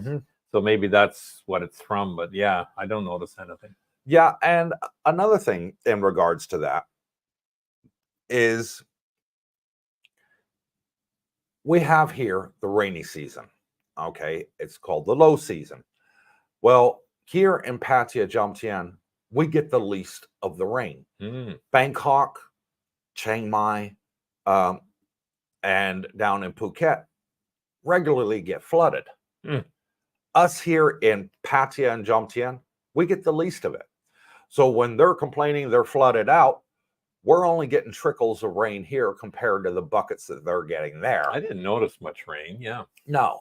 So maybe that's what it's from, but yeah, I don't notice anything. Yeah, and another thing in regards to that is we have here the rainy season. Okay, it's called the low season. Well, here in Pattaya Jomtien, we get the least of the rain. Bangkok, Chiang Mai, and down in Phuket regularly get flooded. Us here in Pattaya and Jomtien, we get the least of it. So when they're complaining they're flooded out, we're only getting trickles of rain here compared to the buckets that they're getting there. I didn't notice much rain. Yeah. No.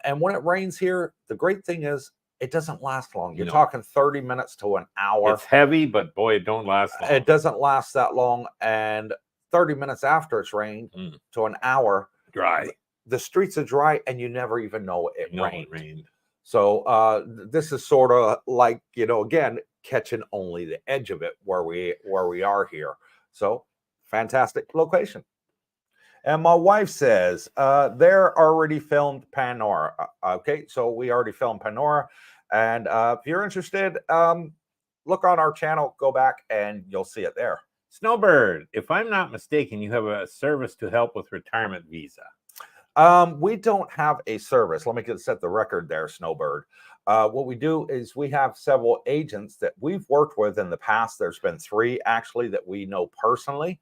And when it rains here, the great thing is it doesn't last long. You're talking 30 minutes to an hour. It's heavy, but boy, it don't last long. It doesn't last that long. And 30 minutes after it's rained to an hour, dry. The streets are dry and you never even know it rained. It rained. So this is sort of like, again, catching only the edge of it where we are here. So fantastic location. And my wife says they're already filmed Panora. Okay, so we already filmed Panora. And if you're interested, look on our channel, go back, and you'll see it there. Snowbird, if I'm not mistaken, you have a service to help with retirement visa. We don't have a service. Let me set the record there, Snowbird. What we do is we have several agents that we've worked with in the past. There's been 3 actually that we know personally.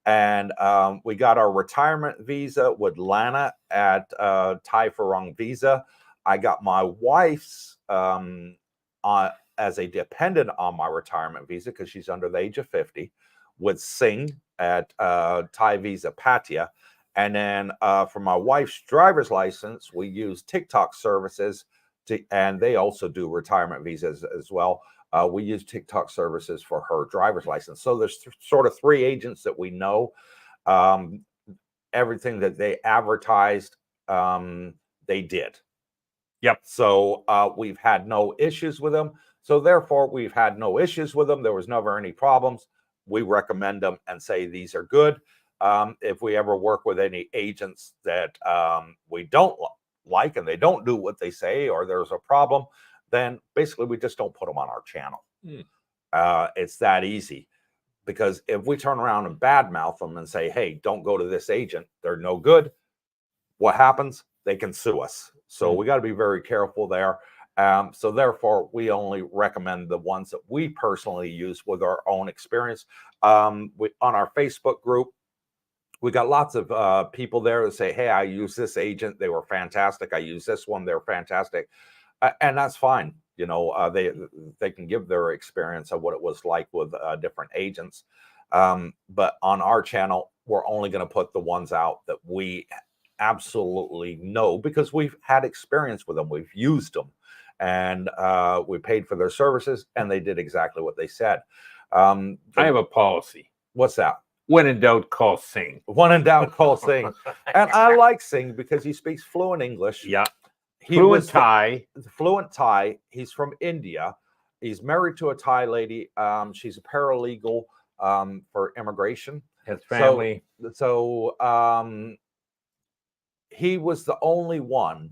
And we got our retirement visa with Lana at Thai Farang Visa. I got my wife's as a dependent on my retirement visa because she's under the age of 50 with Singh at Thai Visa Pattaya. And then for my wife's driver's license, we use TikTok services and they also do retirement visas as well. We use TikTok services for her driver's license. So there's sort of 3 agents that we know. Everything that they advertised, they did. Yep. So we've had no issues with them. So therefore, we've had no issues with them. There was never any problems. We recommend them and say these are good. If we ever work with any agents that we don't like and they don't do what they say or there's a problem, then basically we just don't put them on our channel. It's that easy. Because if we turn around and badmouth them and say, hey, don't go to this agent, they're no good, what happens? They can sue us. So we got to be very careful there. So therefore, we only recommend the ones that we personally use with our own experience. On our Facebook group, we got lots of people there that say, hey, I use this agent. They were fantastic. I use this one. They're fantastic. And that's fine. They can give their experience of what it was like with different agents. But on our channel, we're only going to put the ones out that we absolutely know because we've had experience with them. We've used them and we paid for their services and they did exactly what they said. I have a policy. What's that? When in doubt, call Singh. When in doubt, call Singh. And I like Singh because he speaks fluent English. Yeah. Fluent Thai. He's from India. He's married to a Thai lady. She's a paralegal for immigration. His family. So he was the only one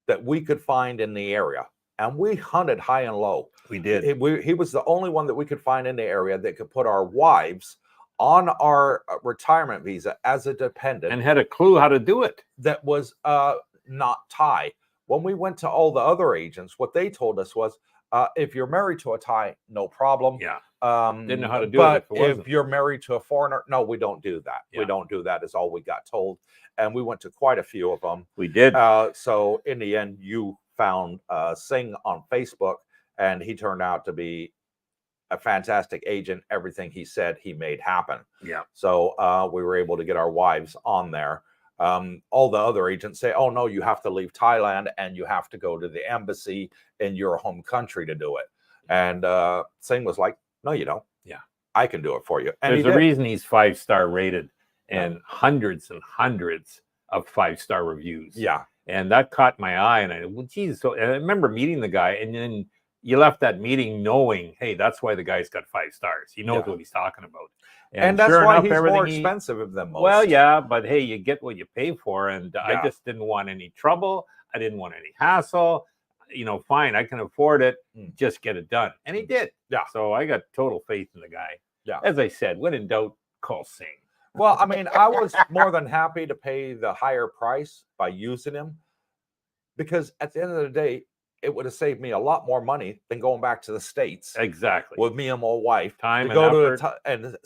that we could find in the area. And we hunted high and low. We did. He was the only one that we could find in the area that could put our wives on our retirement visa as a dependent. And had a clue how to do it. That was not Thai. When we went to all the other agents, what they told us was, if you're married to a Thai, no problem. Yeah. Didn't know how to do it. But if you're married to a foreigner, no, we don't do that. Yeah. We don't do that, is all we got told. And we went to quite a few of them. We did. So in the end, you found Singh on Facebook, and he turned out to be a fantastic agent. Everything he said, he made happen. Yeah. So we were able to get our wives on there. All the other agents say, oh, no, you have to leave Thailand and you have to go to the embassy in your home country to do it. And Singh was like, no, you don't. Yeah. I can do it for you. And there's a reason he's 5-star rated and hundreds and hundreds of 5-star reviews. Yeah. And that caught my eye. And I, well, geez. So and I remember meeting the guy, and then you left that meeting knowing, hey, that's why the guy's got 5 stars. He knows what he's talking about. And that's sure why enough, he's more expensive than most. Well, yeah, but hey, you get what you pay for. And I just didn't want any trouble. I didn't want any hassle. You know, fine, I can afford it. Just get it done. And he did. Yeah. So I got total faith in the guy. Yeah. As I said, when in doubt, call Singh. Well, I mean, I was more than happy to pay the higher price by using him, because at the end of the day, it would have saved me a lot more money than going back to the States. Exactly. With me and my wife. Time to go and effort. And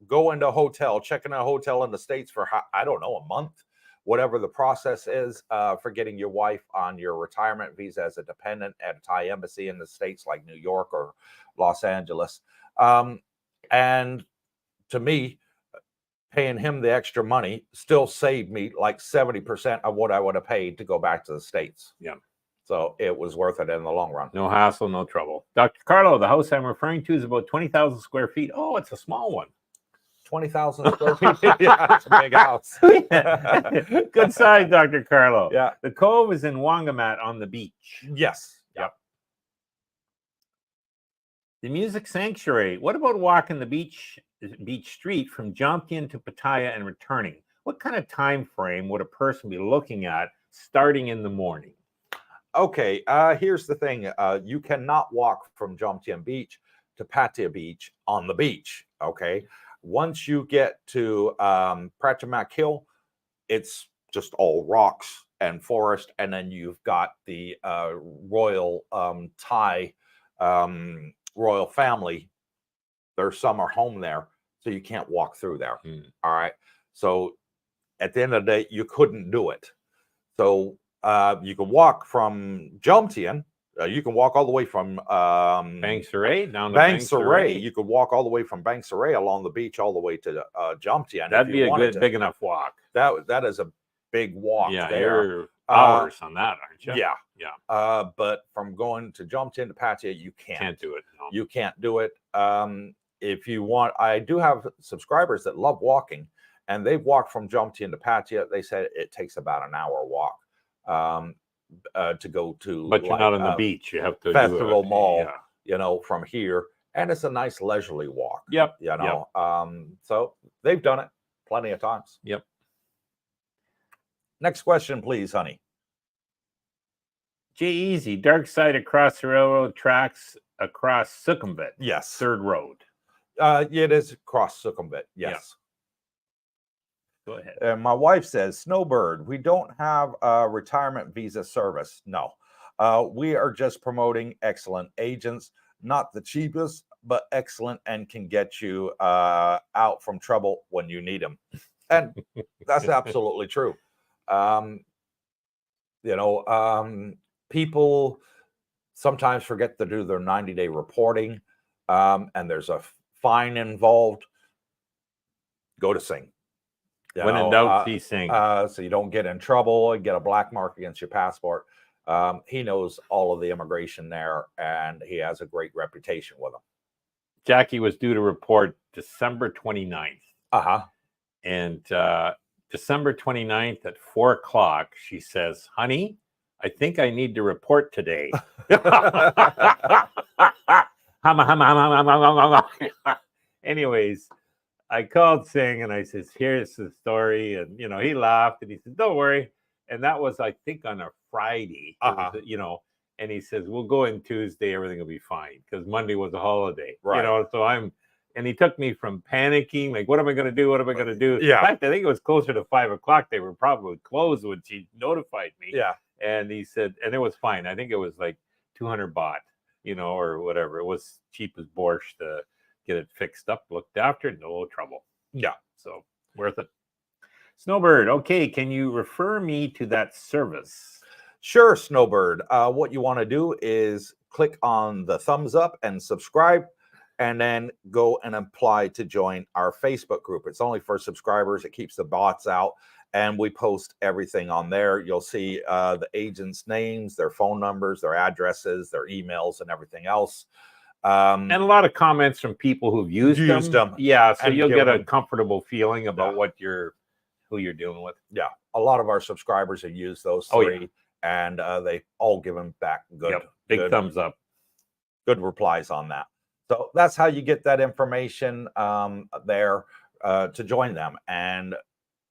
go into a hotel, check in a hotel in the States for, I don't know, a month, whatever the process is for getting your wife on your retirement visa as a dependent at a Thai embassy in the States like New York or Los Angeles. And to me, paying him the extra money still saved me like 70% of what I would have paid to go back to the States. Yeah. So it was worth it in the long run. No hassle, no trouble. Dr. Carlo, the house I'm referring to is about 20,000 square feet. Oh, it's a small one. 20,000 square feet. Yeah, it's a big house. Good size, Dr. Carlo. Yeah. The Cove is in Wangamat on the beach. Yes. Yep. The Music Sanctuary. What about walking the beach street from Jomtien to Pattaya and returning? What kind of time frame would a person be looking at starting in the morning? Okay, here's the thing. You cannot walk from Jomtien Beach to Pattaya Beach on the beach, okay? Once you get to Pratamak Hill, it's just all rocks and forest, and then you've got the royal Thai royal family. Their summer home there, so you can't walk through there. All right. So at the end of the day, you couldn't do it. So you can walk from Jomtien. You can walk all the way from Bang Saray down to Bang Saray. You could walk all the way from Bang Saray along the beach all the way to Jomtien. That'd be a good, big enough walk. That is a big walk. Yeah, there. you're hours on that, aren't you? Yeah, yeah. But from going to Jomtien to Pattaya, you can't do it. No. You can't do it. If you want, I do have subscribers that love walking, and they've walked from Jomtien to Pattaya. They said it takes about an hour walk. To go to, but you're not on the beach. You have to Festival do Mall, you know, from here, and it's a nice leisurely walk. Yep. You know, so they've done it plenty of times. Yep. Next question, please, honey. Jay Easy, dark side across the railroad tracks across Sukhumvit. Yes. Third road. It is across Sukhumvit. Yes. Go ahead. And my wife says, Snowbird, we don't have a retirement visa service. No, we are just promoting excellent agents, not the cheapest, but excellent, and can get you out from trouble when you need them. And that's absolutely true. People sometimes forget to do their 90-day reporting, and there's a fine involved. Go to Singh. When in doubt, see Singh. So you don't get in trouble and get a black mark against your passport. He knows all of the immigration there, and he has a great reputation with them. Jackie was due to report December 29th. Uh-huh. And December 29th at 4 o'clock, she says, honey, I think I need to report today. Anyways, I called Singh and I says, here's the story. And, he laughed and he said, don't worry. And that was, I think, on a Friday, It was, and he says, we'll go in Tuesday. Everything will be fine. Because Monday was a holiday, Right. So and he took me from panicking, like, what am I going to do? What am I going to do? Yeah. In fact, I think it was closer to 5 o'clock. They were probably closed when she notified me. Yeah. And he said, and it was fine. I think it was like 200 baht, or whatever. It was cheap as borscht to get it fixed up, looked after, no trouble. Yeah. So worth it. Snowbird, okay, can you refer me to that service? Sure, Snowbird. What you want to do is click on the thumbs up and subscribe, and then go and apply to join our Facebook group. It's only for subscribers. It keeps the bots out, and we post everything on there. You'll see the agents' names, their phone numbers, their addresses, their emails, and everything else. And a lot of comments from people who've used them. Yeah, so you'll get a comfortable feeling about who you're dealing with. Yeah, a lot of our subscribers have used those three, and they all give them back big thumbs up. Good replies on that. So that's how you get that information there to join them. And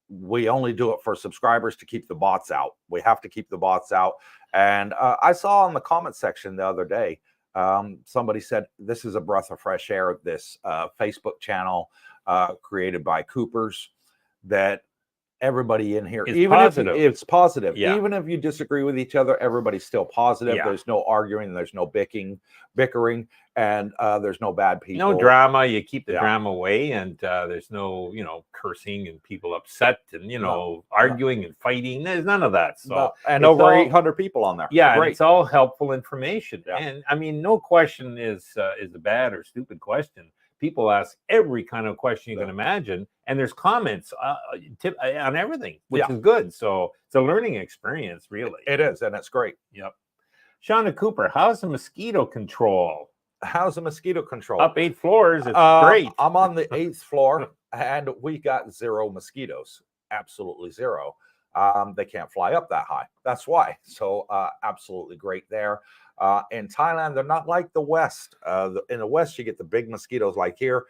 we only do it for subscribers to keep the bots out. We have to keep the bots out. And I saw in the comment section the other day, somebody said, this is a breath of fresh air, this Facebook channel created by Coopers, that everybody in here, even positive. If it's positive, even if you disagree with each other, everybody's still positive. There's no arguing, there's no bickering, and there's no bad people. No drama. You keep the drama away, and there's no, cursing and people upset and, arguing and fighting. There's none of that. So and over 800 people on there. Yeah, and it's all helpful information. And I mean, no question is a bad or stupid question. People ask every kind of question you can imagine, and there's comments on everything, which is good. So it's a learning experience, really. It is, and it's great. Yep. Shauna Cooper, how's the mosquito control? How's the mosquito control? Up 8 floors. It's great. I'm on the 8th floor, and we got 0 mosquitoes. Absolutely 0. They can't fly up that high. That's why. So absolutely great there. In Thailand, they're not like the West. In the West, you get the big mosquitoes like here,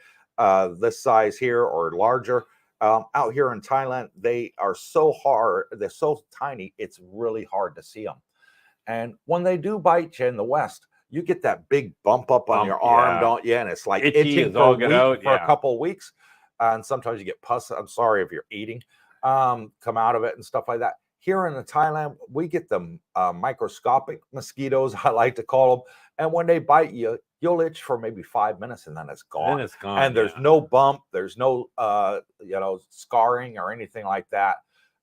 this size here or larger. Out here in Thailand, they are so hard. They're so tiny. It's really hard to see them. And when they do bite you in the West, you get that big bump up on your arm, don't you? And it's like itching for a couple of weeks. And sometimes you get pus. I'm sorry if you're eating, come out of it and stuff like that. Here in Thailand, we get the microscopic mosquitoes, I like to call them. And when they bite you, you'll itch for maybe 5 minutes, and then it's gone. Then it's gone. And there's no bump, there's no scarring or anything like that.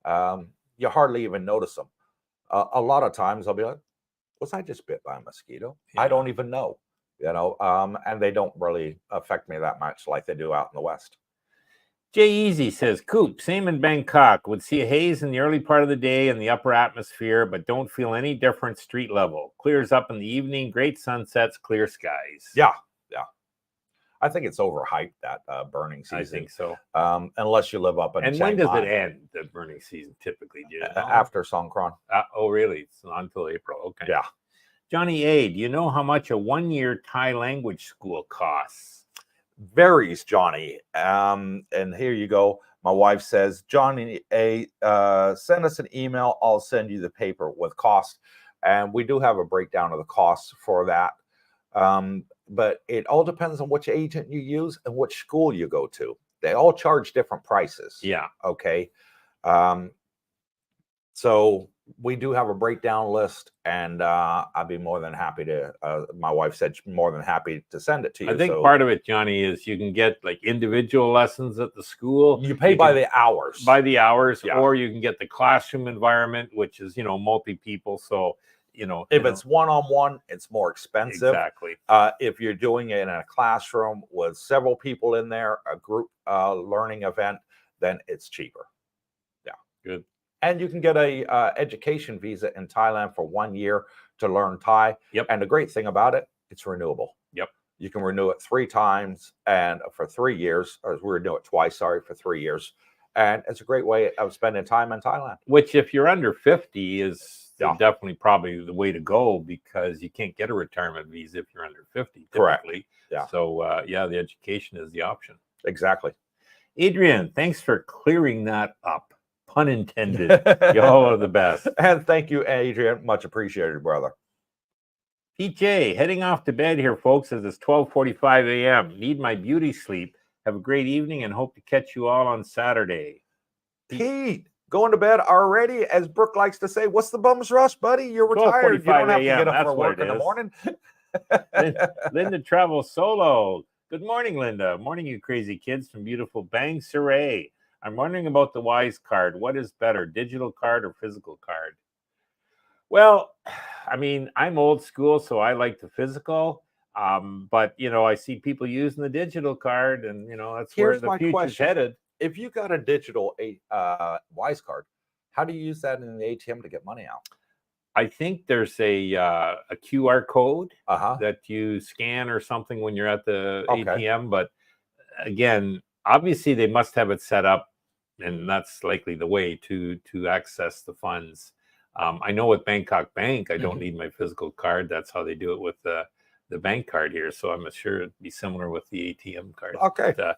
You hardly even notice them. A lot of times I'll be like, was I just bit by a mosquito? I don't even know, and they don't really affect me that much like they do out in the West. Jay Easy says, Coop, same in Bangkok. Would see a haze in the early part of the day in the upper atmosphere, but don't feel any different street level. Clears up in the evening, great sunsets, clear skies. Yeah. I think it's overhyped, that burning season. I think so. Unless you live up in And when does it end, the burning season, typically? Do you know? After Songkran. Oh, really? It's not until April. Okay. Yeah. Johnny A., do you know how much a 1-year Thai language school costs? Varies, Johnny. And here you go. My wife says, Johnny A., send us an email. I'll send you the paper with cost. And we do have a breakdown of the costs for that. But it all depends on which agent you use and which school you go to. They all charge different prices. Yeah. Okay. So we do have a breakdown list, and I'd be more than happy to, my wife said more than happy to send it to you. I think part of it, Johnny, is you can get like individual lessons at the school. You pay by the hours. By the hours, or you can get the classroom environment, which is, multi-people. So, if it's one-on-one, it's more expensive. Exactly. If you're doing it in a classroom with several people in there, a group learning event, then it's cheaper. Yeah. Good. And you can get a education visa in Thailand for 1 year to learn Thai. Yep. And the great thing about it, it's renewable. Yep. You can renew it 3 times and for 3 years, or we renew it twice, for 3 years. And it's a great way of spending time in Thailand. Which, if you're under 50, is definitely probably the way to go, because you can't get a retirement visa if you're under 50. Typically. Correct. Yeah. So, the education is the option. Exactly. Adrian, thanks for clearing that up. Pun intended. Y'all are the best. And thank you, Adrian. Much appreciated, brother. PJ, heading off to bed here, folks, as it's 12:45 a.m. Need my beauty sleep. Have a great evening and hope to catch you all on Saturday. Pete, going to bed already? As Brooke likes to say, what's the bum's rush, buddy? You're retired. You don't have to get up for work in the morning. Linda travels solo. Good morning, Linda. Morning, you crazy kids from beautiful Bang Surrey. I'm wondering about the Wise card. What is better, digital card or physical card? Well, I mean, I'm old school, so I like the physical. But I see people using the digital card, and that's where the future's headed. If you got a digital Wise card, how do you use that in the ATM to get money out? I think there's a QR code that you scan or something when you're at the ATM. But again, obviously they must have it set up, and that's likely the way to access the funds. I know with Bangkok Bank, I don't need my physical card. That's how they do it with the bank card here. So I'm sure it'd be similar with the ATM card. Okay. But,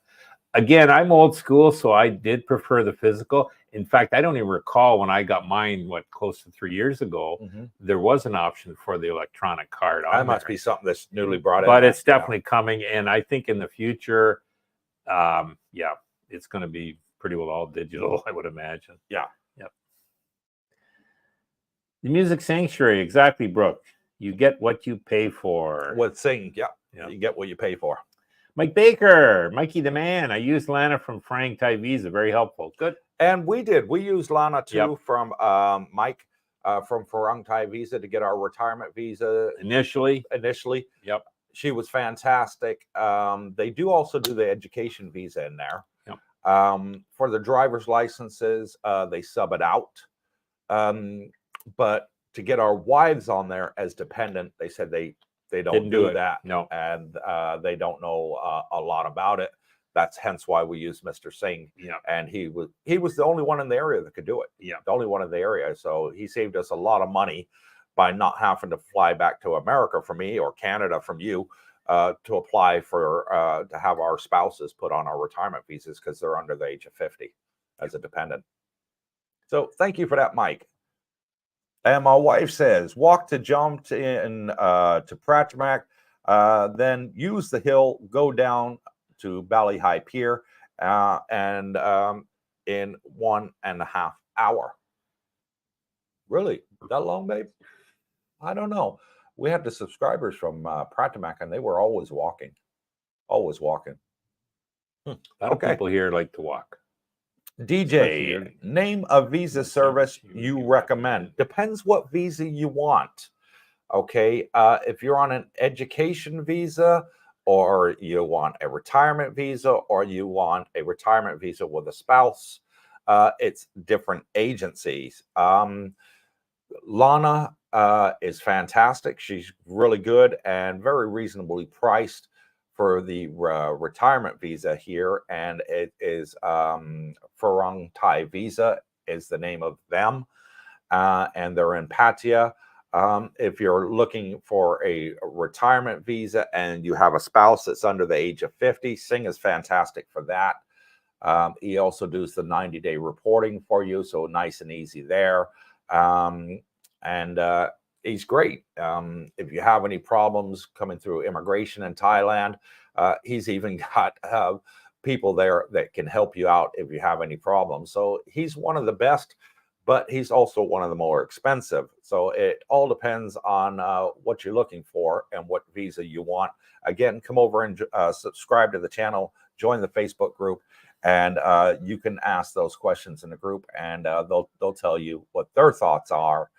again, I'm old school, so I did prefer the physical. In fact, I don't even recall when I got mine, close to 3 years ago, there was an option for the electronic card. That must be something that's newly brought in. But it's definitely coming. And I think in the future, it's going to be pretty well all digital, I would imagine. Yeah. Yep. The Music Sanctuary, exactly, Brooke. You get what you pay for. With Sing, you get what you pay for. Mike Baker, Mikey the Man. I used Lana from Frank Thai Visa. Very helpful. Good. And we did. We used Lana too from Mike from Farang Thai Visa to get our retirement visa initially. Yep. She was fantastic. They do also do the education visa in there. Yep. For the driver's licenses, they sub it out. But to get our wives on there as dependent, they said they don't do that. No. And they don't know a lot about it. That's hence why we use Mr. Singh. Yeah. And he was the only one in the area that could do it. Yeah. The only one in the area. So he saved us a lot of money by not having to fly back to America from me or Canada from you to apply for to have our spouses put on our retirement visas because they're under the age of 50 as a dependent. So thank you for that, Mike. And my wife says, walk to jump in to Pratchmack, then use the hill, go down to Bally High Pier, and in 1.5 hours. Really? That long, babe? I don't know. We had the subscribers from Pratchmack, and they were always walking. Always walking. A lot of people here like to walk. DJ, name a visa service you recommend. Depends what visa you want. Okay. If you're on an education visa, or you want a retirement visa, or you want a retirement visa with a spouse, it's different agencies. Lana is fantastic. She's really good and very reasonably priced for the retirement visa here, and it is Farang Thai Visa is the name of them, and they're in Pattaya. If you're looking for a retirement visa and you have a spouse that's under the age of 50, Singh is fantastic for that. He also does the 90-day reporting for you, so nice and easy there. And he's great. If you have any problems coming through immigration in Thailand, he's even got people there that can help you out if you have any problems. So he's one of the best, but he's also one of the more expensive. So it all depends on what you're looking for and what visa you want. Again, come over and subscribe to the channel, join the Facebook group, and you can ask those questions in the group, and they'll tell you what their thoughts are.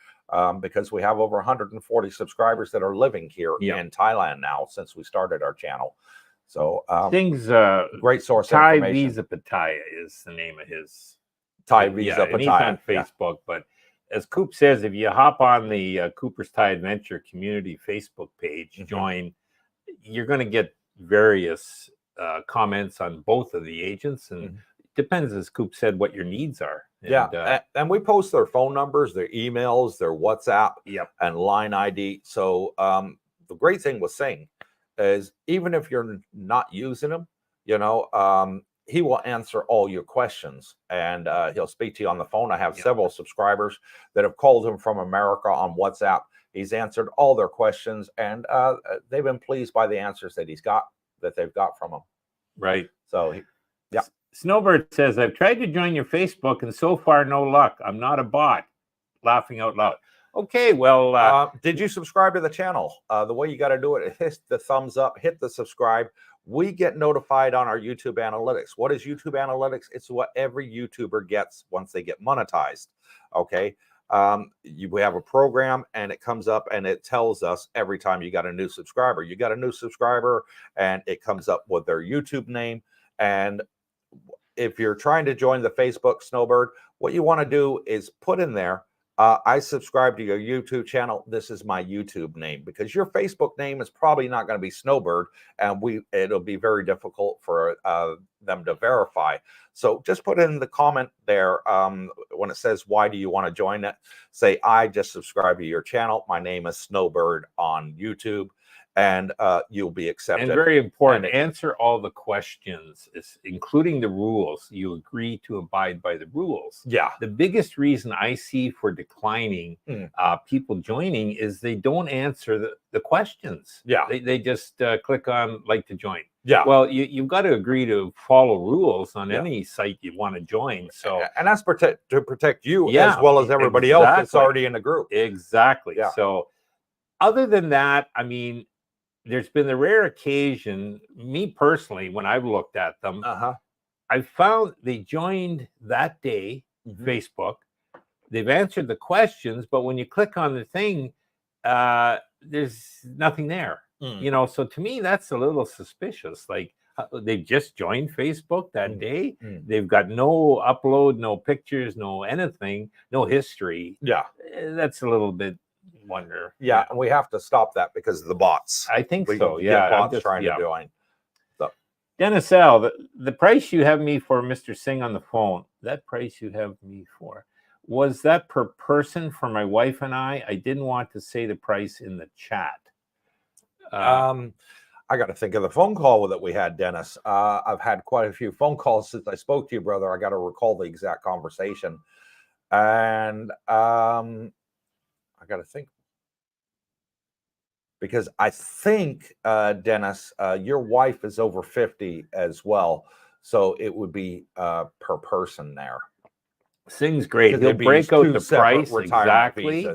Because we have over 140 subscribers that are living here in Thailand now since we started our channel. So Things great source of Thai information. Visa Pattaya is the name of his Thai Visa Pattaya. And he's on Facebook. But as Coop says, if you hop on the Cooper's Thai Adventure community Facebook page, join, you're going to get various comments on both of the agents, and depends, as Coop said, what your needs are. And, and we post their phone numbers, their emails, their WhatsApp, and line ID. So the great thing with Singh is even if you're not using him, he will answer all your questions, and he'll speak to you on the phone. I have Yeah. several subscribers that have called him from America on WhatsApp. He's answered all their questions, and they've been pleased by the answers that they've got from him. Right. So, yeah. Snowbird says, I've tried to join your Facebook, and so far, no luck. I'm not a bot. Laughing out loud. Okay, well, did you subscribe to the channel? The way you got to do it, hit the thumbs up, hit the subscribe. We get notified on our YouTube analytics. What is YouTube analytics? It's what every YouTuber gets once they get monetized. Okay. We have a program, and it comes up and it tells us every time you got a new subscriber. You got a new subscriber, and it comes up with their YouTube name. And if you're trying to join the Facebook, Snowbird, what you want to do is put in there, I subscribe to your YouTube channel. This is my YouTube name, because your Facebook name is probably not going to be Snowbird, and it'll be very difficult for them to verify. So just put in the comment there when it says, why do you want to join it? Say, I just subscribe to your channel. My name is Snowbird on YouTube, and you'll be accepted. And very important, answer all the questions, including the rules. You agree to abide by the rules. Yeah. The biggest reason I see for declining people joining is they don't answer the questions. Yeah. They just click on like to join. Yeah. Well, you've got to agree to follow rules on any site you want to join. So, and that's to protect you as well as everybody else that's already in the group. Exactly. Yeah. So other than that, I mean, there's been the rare occasion, me personally, when I've looked at them, I found they joined that day, Facebook. They've answered the questions, but when you click on the thing, there's nothing there. You know, so to me, that's a little suspicious. Like, they've just joined Facebook that day. They've got no upload, no pictures, no anything, no history. Yeah. That's a little bit wonder. Yeah, and we have to stop that because of the bots. I think so. Yeah, bots trying to join. So, Dennis L, the price you have me for Mr. Singh on the phone, that price you have me for, was that per person for my wife and I? I didn't want to say the price in the chat. I got to think of the phone call that we had, Dennis. I've had quite a few phone calls since I spoke to you, brother. I got to recall the exact conversation, and I got to think, because I think, Dennis, your wife is over 50 as well, so it would be per person there. Singh's great. He'll break out the price exactly,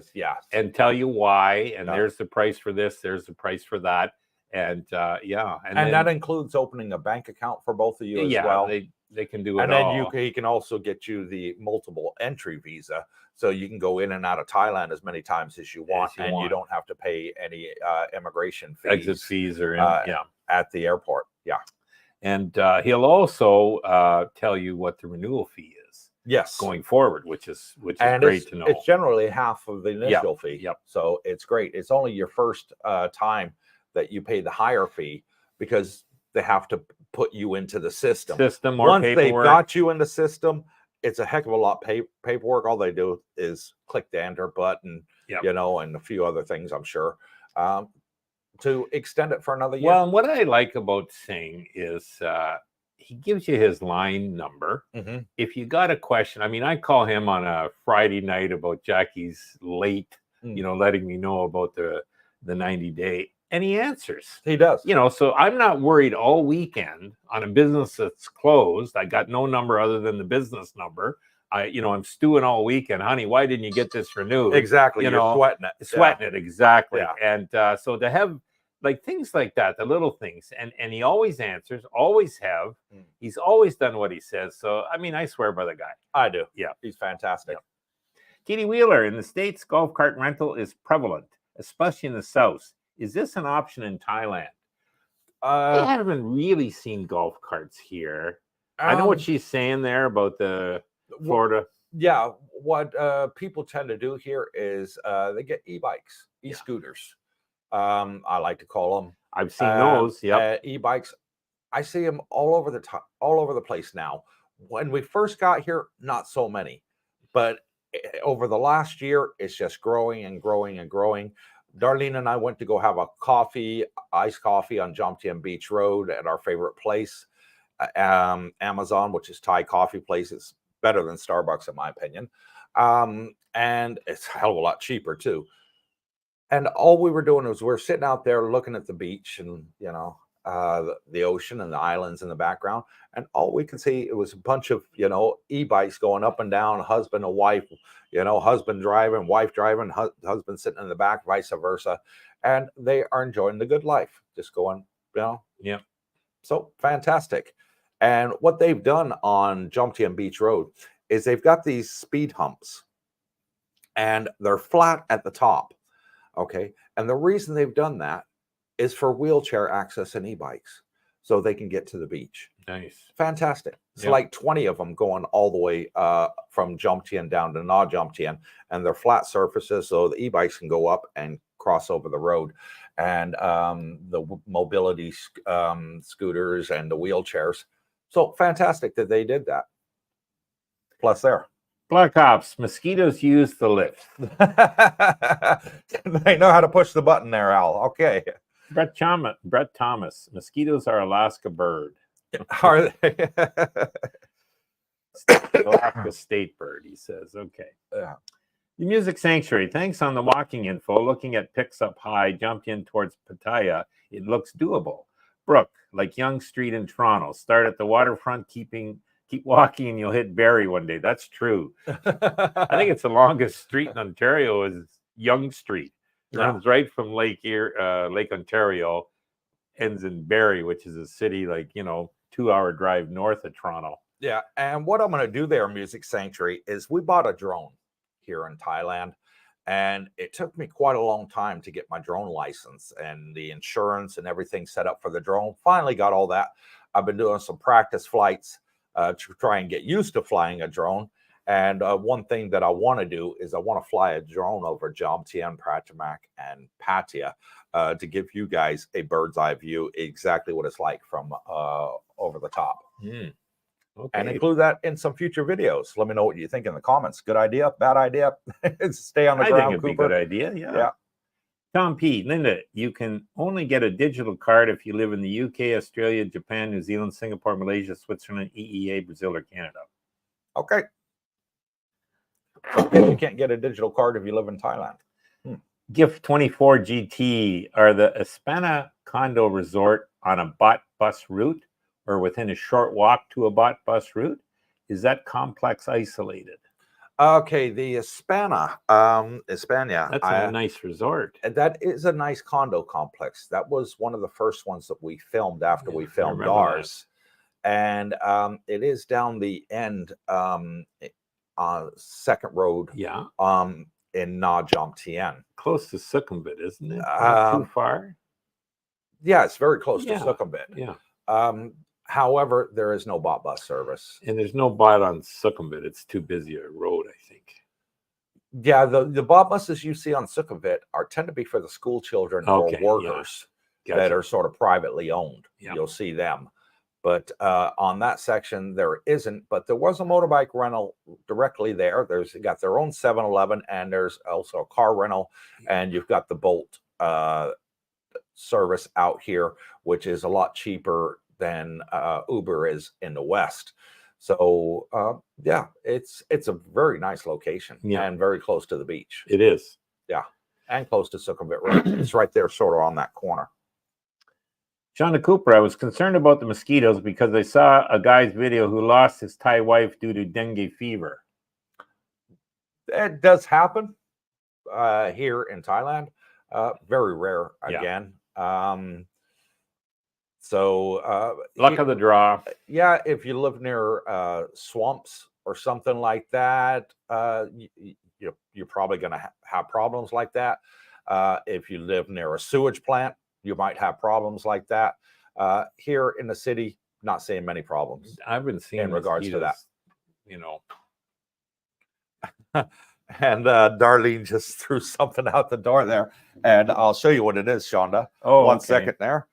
and tell you why. And there's the price for this. There's the price for that. And and then, that includes opening a bank account for both of you as well. They can do it. And then he can also get you the multiple entry visa, so you can go in and out of Thailand as many times as you want, you don't have to pay any immigration fees, exit fees, or at the airport. Yeah, and he'll also tell you what the renewal fee is. Yes, going forward, which is great to know. It's generally half of the initial fee. Yep. So it's great. It's only your first time that you pay the higher fee, because they have to put you into the system. Once they've got you in the system, it's a heck of a lot paperwork. All they do is click the enter button, you know, and a few other things, I'm sure, to extend it for another year. Well, and what I like about Singh is he gives you his line number. If you got a question, I mean, I call him on a Friday night about Jackie's late, you know, letting me know about the 90-day. And he answers. He does. You know, so I'm not worried all weekend on a business that's closed. I got no number other than the business number. I'm stewing all weekend. Honey, why didn't you get this renewed? Exactly. You're sweating it. Sweating it, exactly. Yeah. And so to have like things like that, the little things, and he always answers, always have. He's always done what he says. So, I mean, I swear by the guy. I do. Yeah. He's fantastic. Katie Wheeler, in the States, golf cart rental is prevalent, especially in the South. Is this an option in Thailand? I haven't really seen golf carts here. I know what she's saying there about the Florida. Yeah, what people tend to do here is they get e-bikes, e-scooters. I like to call them. I've seen those. Yeah, e-bikes. I see them all over the place now. When we first got here, not so many, but over the last year, it's just growing and growing and growing. Darlene and I went to go have a iced coffee on Jomtien Beach Road at our favorite place. Amazon, which is Thai coffee place. It's better than Starbucks in my opinion, and it's a hell of a lot cheaper too. And all we were doing was we're sitting out there looking at the beach and the ocean and the islands in the background, and all we could see, it was a bunch of e-bikes going up and down, husband and wife, husband driving, wife driving, husband sitting in the back, vice versa, and they are enjoying the good life, just going, Yeah. So fantastic. And what they've done on Jomtien Beach Road is they've got these speed humps, and they're flat at the top. Okay. And the reason they've done that is for wheelchair access and e-bikes, so they can get to the beach. Nice. Fantastic. It's like 20 of them going all the way from Jomtien down to Na Jomtien, and they're flat surfaces, so the e-bikes can go up and cross over the road. And the mobility scooters and the wheelchairs. So fantastic that they did that. Plus there. Black Ops, mosquitoes use the lift. They know how to push the button there, Al. Okay. Brett Thomas, mosquitoes are Alaska bird. Are they? Alaska state bird, he says. Okay. Yeah. The Music Sanctuary, thanks on the walking info. Looking at pics up high, jumped in towards Pattaya. It looks doable. Brooke, like Yonge Street in Toronto. Start at the waterfront, keep walking, and you'll hit Barrie one day. That's true. I think it's the longest street in Ontario is Yonge Street. Runs right from Lake Ontario, ends in Barrie, which is a city 2-hour drive north of Toronto. Yeah, and what I'm going to do there, Music Sanctuary, is we bought a drone here in Thailand, and it took me quite a long time to get my drone license and the insurance and everything set up for the drone. Finally got all that. I've been doing some practice flights to try and get used to flying a drone. And one thing that I want to do is I want to fly a drone over Jomtien, Pratimak, and Pattaya to give you guys a bird's eye view, exactly what it's like from over the top. Okay. And include that in some future videos. Let me know what you think in the comments. Good idea? Bad idea? Stay on the ground, I think it'd Cooper. Be a good idea, yeah. Tom P. Linda, you can only get a digital card if you live in the UK, Australia, Japan, New Zealand, Singapore, Malaysia, Switzerland, EEA, Brazil, or Canada. Okay. You can't get a digital card if you live in Thailand. Gift 24 GT, are the Espana condo resort on a bot bus route or within a short walk to a bot bus route? Is that complex isolated? Okay, the Espana, Espana. That's a nice resort. That is a nice condo complex. That was one of the first ones that we filmed after we filmed ours. And it is down the end, second road. Yeah. In Na Jomtien. Close to Sukhumvit, isn't it? Not too far. Yeah, it's very close to Sukhumvit. Yeah. However, there is no bot bus service. And there's no bot on Sukhumvit. It's too busy a road, I think. Yeah, the bot buses you see on Sukhumvit tend to be for the school children or workers that are sort of privately owned. Yeah. You'll see them. But on that section, there isn't. But there was a motorbike rental directly there. There's got their own 7-Eleven, and there's also a car rental. And you've got the Bolt service out here, which is a lot cheaper than Uber is in the West. So, yeah, it's a very nice location and very close to the beach. It is. Yeah, and close to Sukhumvit Road. It's right there sort of on that corner. Shonda Cooper, I was concerned about the mosquitoes because I saw a guy's video who lost his Thai wife due to dengue fever. It does happen here in Thailand. Very rare again. So luck of the draw. Yeah, if you live near swamps or something like that, you're probably going to have problems like that. If you live near a sewage plant, you might have problems like that. Here in the city, not seeing many problems. I've been seeing in regards to that. And Darlene just threw something out the door there, and I'll show you what it is, Shonda. Oh, one second there.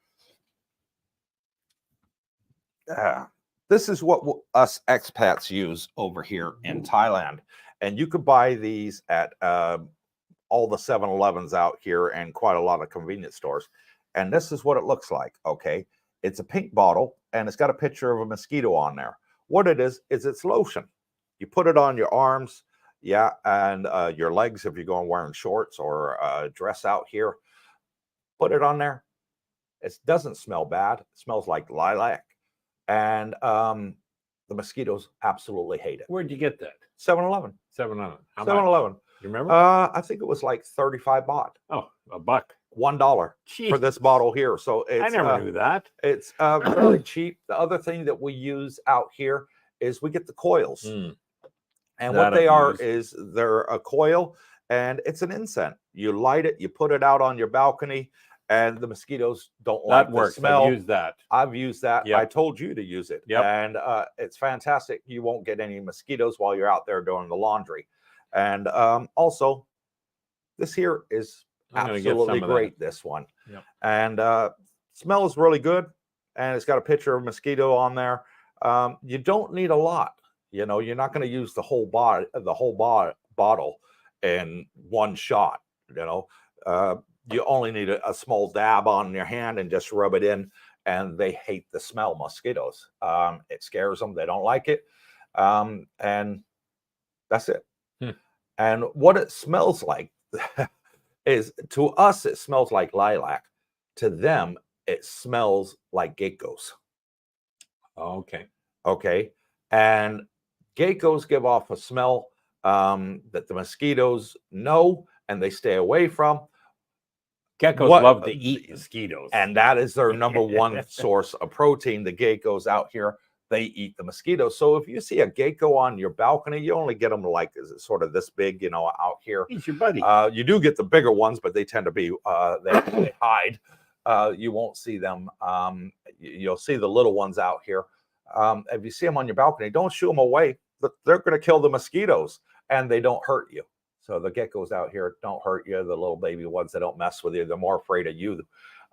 This is what us expats use over here in Thailand, and you could buy these at all the 7-Elevens out here and quite a lot of convenience stores. And this is what it looks like. Okay, It's a pink bottle, and it's got a picture of a mosquito on there. What it is it's lotion. You put it on your arms, yeah, and your legs if you're going wearing shorts or dress out here. Put it on there. It doesn't smell bad. It smells like lilac, and the mosquitoes absolutely hate it. Where'd you get that? 7-Eleven. 7-Eleven. How 7-Eleven. much? You remember? I think it was like 35 baht. Oh, $1. $1 for this bottle here. So it's, I never knew that. It's really cheap. The other thing that we use out here is we get the coils. And what they are is they're a coil, and it's an incense. You light it, you put it out on your balcony, and the mosquitoes don't like the smell. I've used that. I've used that. Yep. I told you to use it. Yep. And it's fantastic. You won't get any mosquitoes while you're out there doing the laundry. And also, this here is absolutely great, this one. Yep. And smells really good. And it's got a picture of a mosquito on there. You don't need a lot. You know, you're not going to use the whole bottle in one shot. You know, you only need a small dab on your hand and just rub it in. And they hate the smell, mosquitoes. It scares them. They don't like it. And that's it. And what it smells like is, to us, it smells like lilac. To them, it smells like geckos. Okay. Okay. And geckos give off a smell that the mosquitoes know and they stay away from. Geckos love to eat mosquitoes. And that is their number one source of protein. The geckos out here, they eat the mosquitoes. So if you see a gecko on your balcony, you only get them like sort of this big, you know, out here. He's your buddy. You do get the bigger ones, but they tend to be, they hide. You won't see them. You'll see the little ones out here. If you see them on your balcony, don't shoo them away. They're going to kill the mosquitoes, and they don't hurt you. So the geckos out here don't hurt you. The little baby ones, they don't mess with you. They're more afraid of you,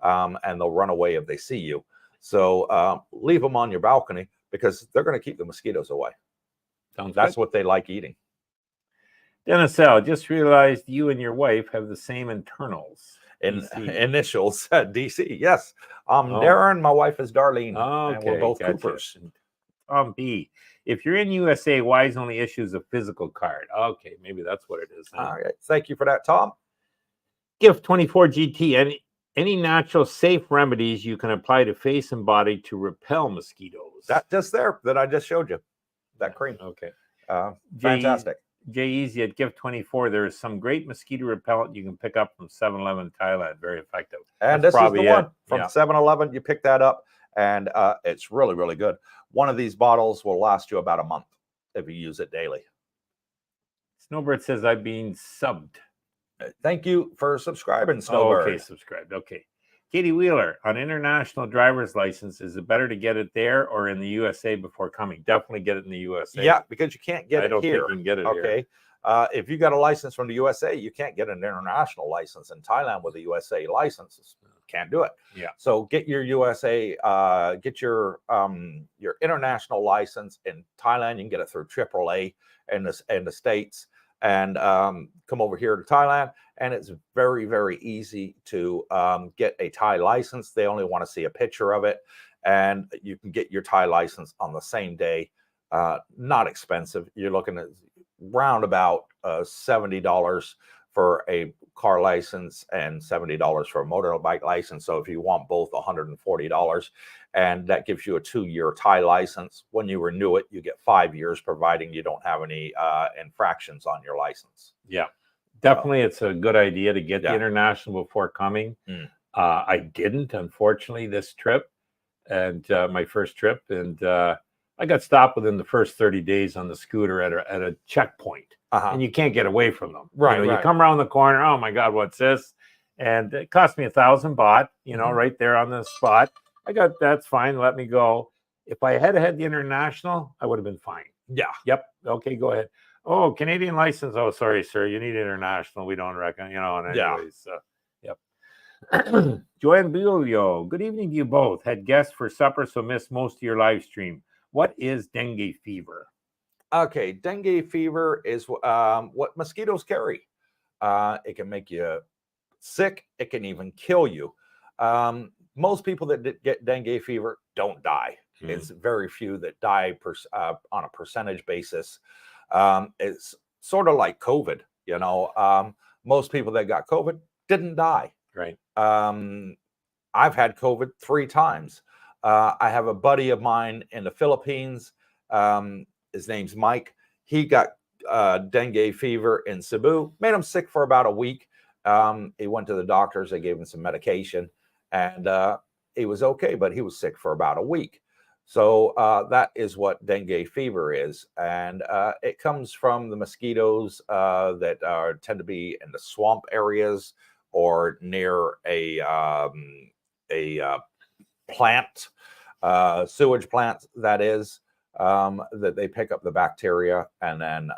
and they'll run away if they see you. So leave them on your balcony because they're going to keep the mosquitoes away. That's what they like eating. Dennis L., just realized you and your wife have the same internals. Initials, DC. Yes. Darren, my wife is Darlene. Okay, and we're both Coopers. B, if you're in USA, why is only issues a physical card? Okay, maybe that's what it is. All right. Thank you for that, Tom. Gift 24 GT. Any natural safe remedies you can apply to face and body to repel mosquitoes? That just there that I just showed you. That cream. Okay. Fantastic. Jay Easy at Gift 24. There is some great mosquito repellent you can pick up from 7-Eleven Thailand. Very effective. And this is the one from 7-Eleven. You pick that up, and it's really, really good. One of these bottles will last you about a month if you use it daily. Snowbird says I've been subbed. Thank you for subscribing, Snowbird. Okay, subscribed. Okay. Katie Wheeler, on international driver's license, is it better to get it there or in the USA before coming? Definitely get it in the USA. Yeah, because you can't get it here. I don't think you can get it here. If you got a license from the USA, you can't get an international license. In Thailand with a USA license, can't do it. Yeah. So get your USA, get your international license in Thailand. You can get it through AAA in the States, and come over here to Thailand. And it's very, very easy to get a Thai license. They only want to see a picture of it, and you can get your Thai license on the same day. Not expensive. You're looking at round about $70 for a car license and $70 for a motorbike license. So if you want both, $140, and that gives you a 2-year Thai license. When you renew it, you get 5 years, providing you don't have any infractions on your license. Yeah, definitely. It's a good idea to get the international before coming. I didn't, unfortunately, this trip, and my first trip, and I got stopped within the first 30 days on the scooter at a checkpoint. And you can't get away from them. Right, You come around the corner. Oh my God, what's this? And it cost me 1,000 baht. Right there on the spot. I got that's fine. Let me go. If I had the international, I would have been fine. Yeah. Yep. Okay, go ahead. Oh, Canadian license. Oh, sorry, sir. You need international. We don't reckon. And anyways. Yep. Joanne Bilio. Good evening to you both. Had guests for supper, so missed most of your live stream. What is dengue fever? Okay, dengue fever is what mosquitoes carry. It can make you sick. It can even kill you. most people that get dengue fever don't die. It's very few that die on a percentage basis. It's sort of like COVID, you know. Most people that got COVID didn't die. Right. I've had COVID 3 times. I have a buddy of mine in the Philippines. His name's Mike. He got dengue fever in Cebu, made him sick for about a week. He went to the doctors. They gave him some medication, and he was okay, but he was sick for about a week. So that is what dengue fever is, and it comes from the mosquitoes that tend to be in the swamp areas or near a plant, sewage plant, that is, that they pick up the bacteria, and then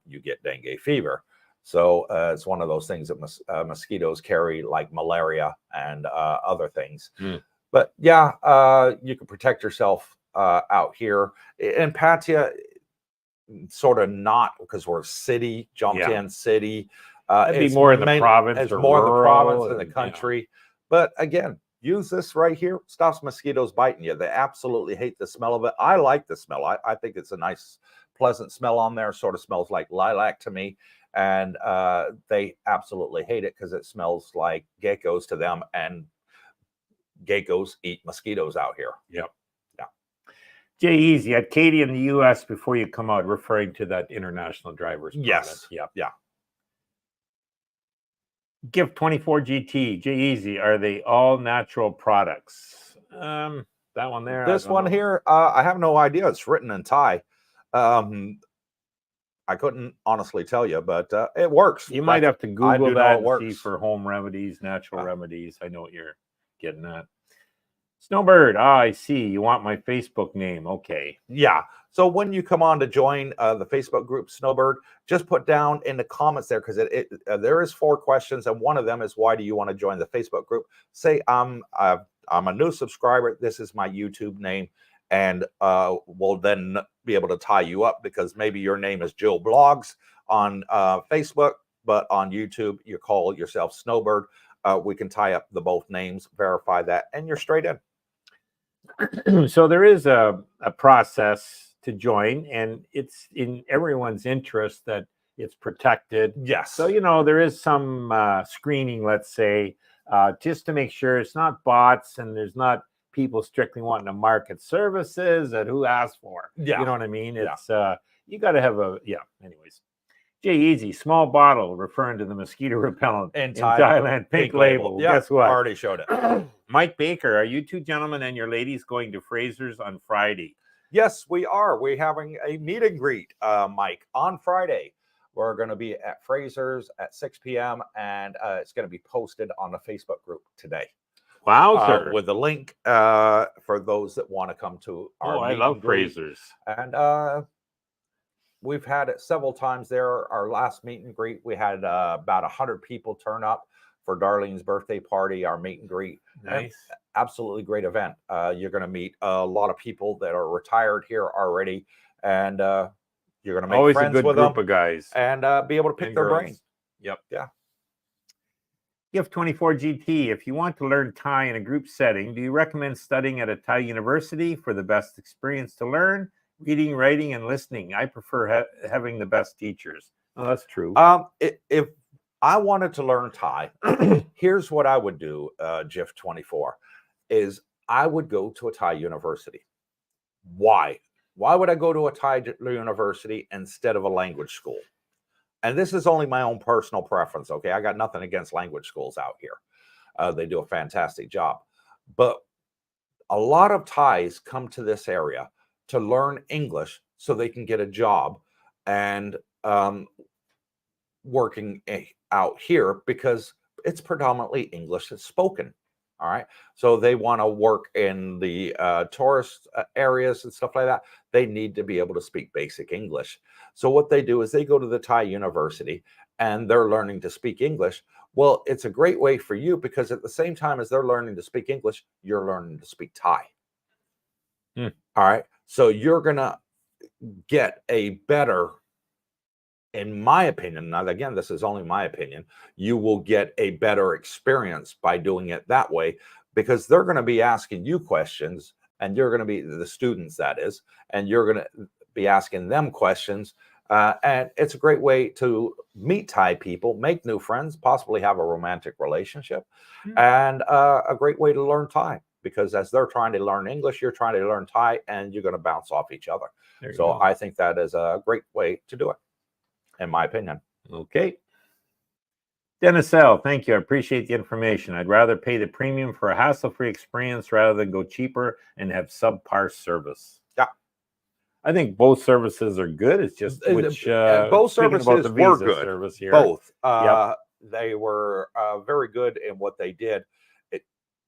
you get dengue fever. So it's one of those things that mosquitoes carry, like malaria and other things. But yeah, you can protect yourself out here. In Patia, sort of not, because we're a city, jumped in city. It'd be more in the province. It's or more in the province rural than the country. But again, use this right here. Stops mosquitoes biting you. They absolutely hate the smell of it. I like the smell. I think it's a nice, pleasant smell on there. Sort of smells like lilac to me. And they absolutely hate it because it smells like geckos to them. And geckos eat mosquitoes out here. Yep. Yeah. Jay Easy at Katie in the U.S. before you come out, referring to that international drivers. Yes. Yep. Yeah. Gift 24 GT, Jay Easy, are they all natural products? That one there. This one here, I have no idea. It's written in Thai. I couldn't honestly tell you, but it works. You might have to Google that and works. see for home remedies, natural remedies. I know what you're getting at. Snowbird, I see. You want my Facebook name. Okay. Yeah. So when you come on to join the Facebook group Snowbird, just put down in the comments there, because there is 4 questions, and one of them is, why do you want to join the Facebook group? Say I'm a new subscriber. This is my YouTube name, and we'll then be able to tie you up, because maybe your name is Jill Blogs on Facebook, but on YouTube you call yourself Snowbird. We can tie up the both names, verify that, and you're straight in. So there is a process to join, and it's in everyone's interest that it's protected. Yes. So, there is some screening, let's say, just to make sure it's not bots and there's not people strictly wanting to market services that who asked for. Yeah. You know what I mean? It's you got to have anyways. Jay Easy, small bottle, referring to the mosquito repellent in Thailand, pink label. Yep, guess what? Already showed it. Mike Baker, are you 2 gentlemen and your ladies going to Fraser's on Friday? Yes, we are. We're having a meet and greet, Mike, on Friday. We're going to be at Fraser's at 6 p.m. and it's going to be posted on the Facebook group today. Wow, sir. With the link for those that want to come to our I love Fraser's. And we've had it several times there. Our last meet and greet, we had about 100 people turn up for Darlene's birthday party, our meet and greet. Nice. Absolutely great event. You're going to meet a lot of people that are retired here already, and you're going to make always friends a good with group them of guys and be able to pick their brain. Yep. Yeah. Gift 24 GT, if you want to learn Thai in a group setting, do you recommend studying at a Thai university for the best experience to learn? Reading, writing, and listening. I prefer having the best teachers. Oh, that's true. If I wanted to learn Thai, here's what I would do, GIF 24, is I would go to a Thai university. Why? Why would I go to a Thai university instead of a language school? And this is only my own personal preference, okay? I got nothing against language schools out here. They do a fantastic job. But a lot of Thais come to this area to learn English so they can get a job and working out here, because it's predominantly English that's spoken. All right. So they want to work in the tourist areas and stuff like that. They need to be able to speak basic English. So what they do is they go to the Thai university and they're learning to speak English. Well, it's a great way for you, because at the same time as they're learning to speak English, you're learning to speak Thai. All right. So you're going to get a better, in my opinion, now again, this is only my opinion, you will get a better experience by doing it that way, because they're going to be asking you questions, and you're going to be the students, that is, and you're going to be asking them questions. And it's a great way to meet Thai people, make new friends, possibly have a romantic relationship, and a great way to learn Thai, because as they're trying to learn English, you're trying to learn Thai, and you're going to bounce off each other. So I think that is a great way to do it, in my opinion. Okay. Dennis L., thank you. I appreciate the information. I'd rather pay the premium for a hassle-free experience rather than go cheaper and have subpar service. Yeah. I think both services are good. It's just which both services about the were Visa good. Service here. Both. They were very good in what they did. It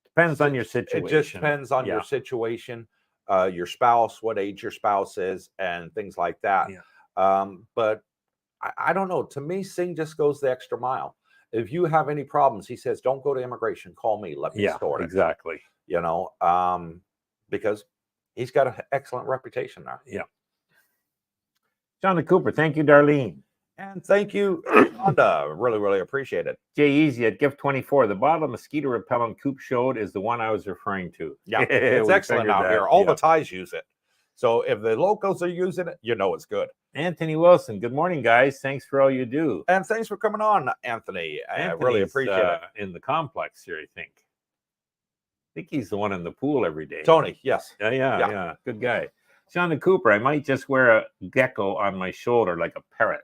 depends on your situation. It just depends on your situation, your spouse, what age your spouse is, and things like that. But I don't know. To me, Singh just goes the extra mile. If you have any problems, he says, don't go to immigration. Call me. Let me sort it. Exactly. You know, because he's got an excellent reputation there. Yeah. Jonathan Cooper, thank you, Darlene. And thank you, Honda. Really, really appreciate it. Jay Easy at Gift 24. The bottle of mosquito repellent Coop showed is the one I was referring to. Yeah, it's excellent out here. All the Thais use it. So if the locals are using it, you know it's good. Anthony Wilson, good morning, guys. Thanks for all you do. And thanks for coming on, Anthony. I really appreciate it. In the complex here, I think he's the one in the pool every day. Tony, yes. Yeah. Good guy. Jonathan Cooper, I might just wear a gecko on my shoulder like a parrot.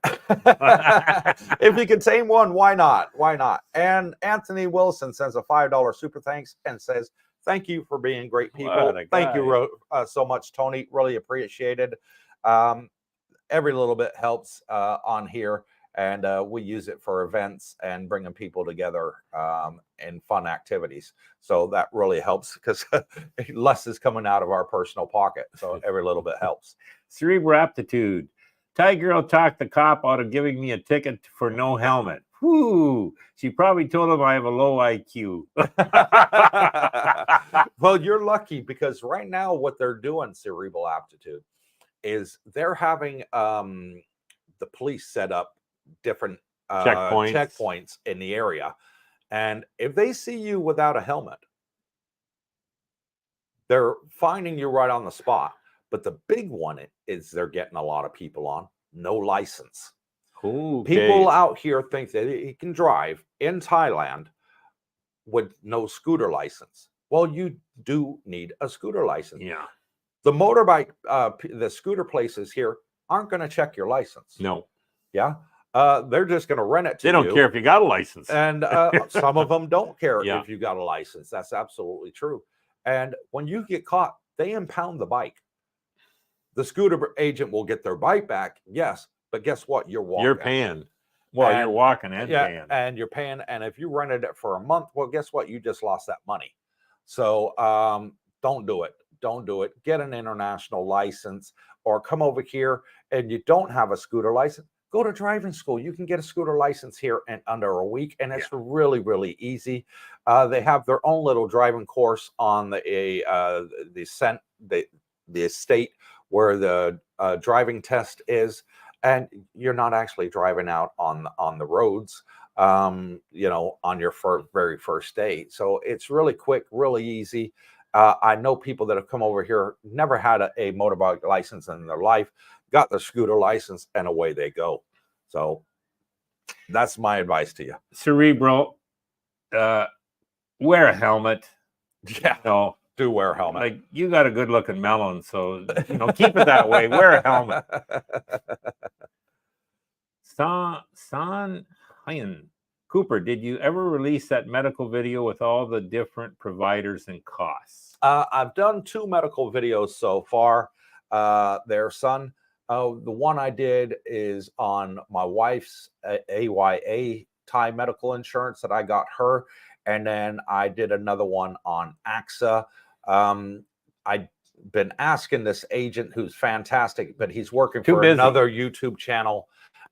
If you can tame one, why not? Why not? And Anthony Wilson sends a $5 super thanks and says, thank you for being great people. Thank you so much, Tony. Really appreciated. Every little bit helps on here, and we use it for events and bringing people together in fun activities. So that really helps, because less is coming out of our personal pocket. So every little bit helps. Cerebral aptitude. Thai girl talked the cop out of giving me a ticket for no helmet. Whoo! She probably told him I have a low IQ. Well, you're lucky, because right now what they're doing, cerebral aptitude, is they're having the police set up different checkpoints in the area. And if they see you without a helmet, they're finding you right on the spot. But the big one is they're getting a lot of people on no license. Okay. People out here think that he can drive in Thailand with no scooter license. Well, you do need a scooter license. Yeah. The motorbike, the scooter places here aren't going to check your license. No. Yeah. They're just going to rent it to you. They don't care if you got a license. And some of them don't care if you got a license. That's absolutely true. And when you get caught, they impound the bike. The scooter agent will get their bike back, yes, but guess what? You're walking. You're paying. Well, you're walking and paying. And you're paying. And if you rented it for a month, well, guess what? You just lost that money. So don't do it. Don't do it. Get an international license, or come over here and you don't have a scooter license. Go to driving school. You can get a scooter license here in under a week, and it's really, really easy. They have their own little driving course on the estate where the driving test is, and you're not actually driving out on the roads, on your very first day. So it's really quick, really easy. I know people that have come over here, never had a motorbike license in their life, got the scooter license, and away they go. So that's my advice to you. Cerebral, wear a helmet. Yeah. Do wear a helmet. Like, you got a good looking melon, so keep it that way. Wear a helmet. San Hyun Cooper, did you ever release that medical video with all the different providers and costs? I've done 2 medical videos so far. There, son. The one I did is on my wife's AYA Thai medical insurance that I got her, and then I did another one on AXA. I've been asking this agent, who's fantastic, but he's working for another YouTube channel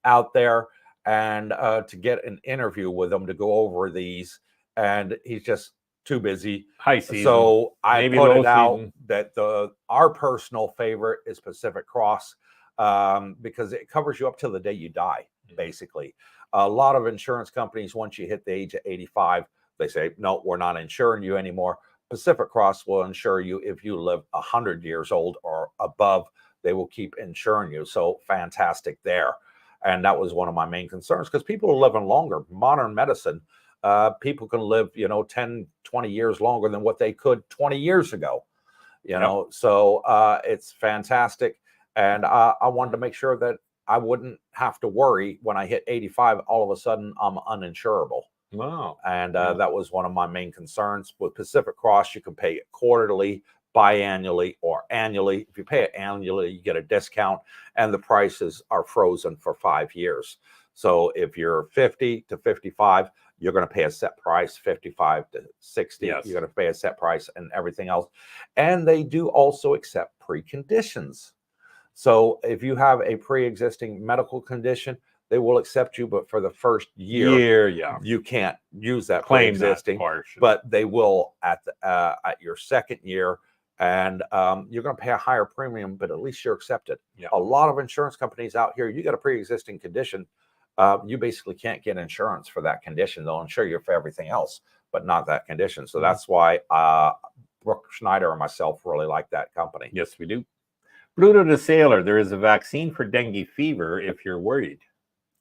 out there, and to get an interview with him to go over these, and he's just too busy. High season. So I put it out that our personal favorite is Pacific Cross, because it covers you up till the day you die, basically. A lot of insurance companies, once you hit the age of 85, they say, no, we're not insuring you anymore. Pacific Cross will insure you if you live 100 years old or above. They will keep insuring you. So fantastic there. And that was one of my main concerns, because people are living longer. Modern medicine, people can live, 10, 20 years longer than what they could 20 years ago. So it's fantastic. And I wanted to make sure that I wouldn't have to worry when I hit 85, all of a sudden I'm uninsurable. Wow. And that was one of my main concerns. With Pacific Cross, you can pay it quarterly, biannually, or annually. If you pay it annually, you get a discount, and the prices are frozen for 5 years. So if you're 50 to 55, you're going to pay a set price. 55 to 60, Yes. you're going to pay a set price, and everything else. And they do also accept preconditions. So if you have a pre-existing medical condition, they will accept you, but for the first year, you can't use that claim pre-existing. that portion. But they will at your second year, and you're going to pay a higher premium, but at least you're accepted. Yeah. A lot of insurance companies out here, you got a pre-existing condition, you basically can't get insurance for that condition. They'll insure you for everything else, but not that condition. So that's why Brooke Schneider and myself really like that company. Yes, we do. Pluto the Sailor, there is a vaccine for dengue fever if you're worried.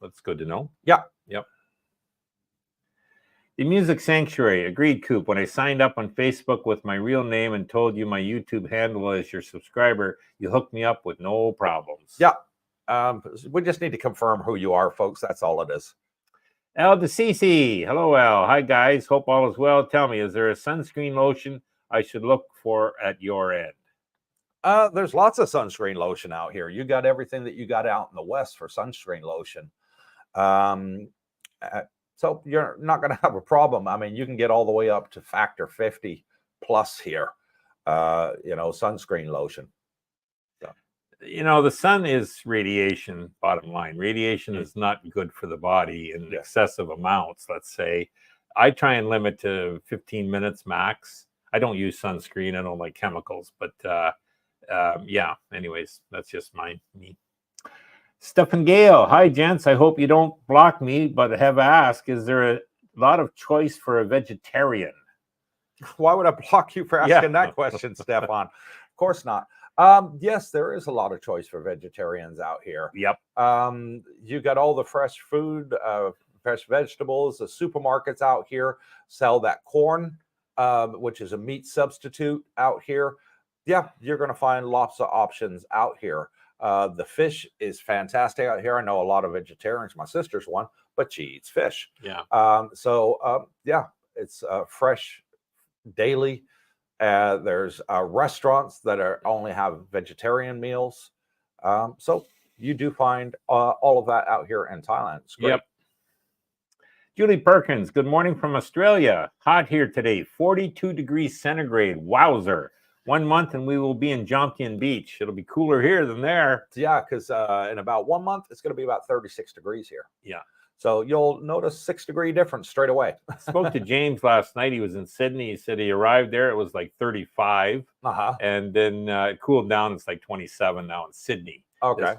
That's good to know. Yeah. Yep. The Music Sanctuary, agreed, Coop. When I signed up on Facebook with my real name and told you my YouTube handle as your subscriber, you hooked me up with no problems. Yeah. We just need to confirm who you are, folks. That's all it is. Al DeCeCe. Hello, Al. Hi, guys. Hope all is well. Tell me, is there a sunscreen lotion I should look for at your end? There's lots of sunscreen lotion out here. You got everything that you got out in the West for sunscreen lotion. So you're not going to have a problem. I mean, you can get all the way up to factor 50 plus here, sunscreen lotion. So. The sun is radiation, bottom line. Radiation is not good for the body in excessive amounts, let's say. I try and limit to 15 minutes max. I don't use sunscreen. I don't like chemicals, but anyways, that's just me. Stephen Gale, hi gents. I hope you don't block me, but have asked, is there a lot of choice for a vegetarian? Why would I block you for asking that question, Stefan? Of course not. Yes, there is a lot of choice for vegetarians out here. Yep. You got all the fresh food, fresh vegetables. The supermarkets out here sell that corn, which is a meat substitute out here. Yeah, you're going to find lots of options out here. The fish is fantastic out here. I know a lot of vegetarians. My sister's one, but she eats fish. Yeah. It's fresh daily. There's restaurants that only have vegetarian meals. So you do find all of that out here in Thailand. It's great. Yep. Julie Perkins, good morning from Australia. Hot here today, 42 degrees centigrade. Wowzer. 1 month and we will be in Jomtien Beach. It'll be cooler here than there. Yeah, because in about 1 month, it's going to be about 36 degrees here. Yeah. So you'll notice 6-degree difference straight away. I spoke to James last night. He was in Sydney. He said he arrived there. It was like 35. And then it cooled down. It's like 27 now in Sydney. Okay.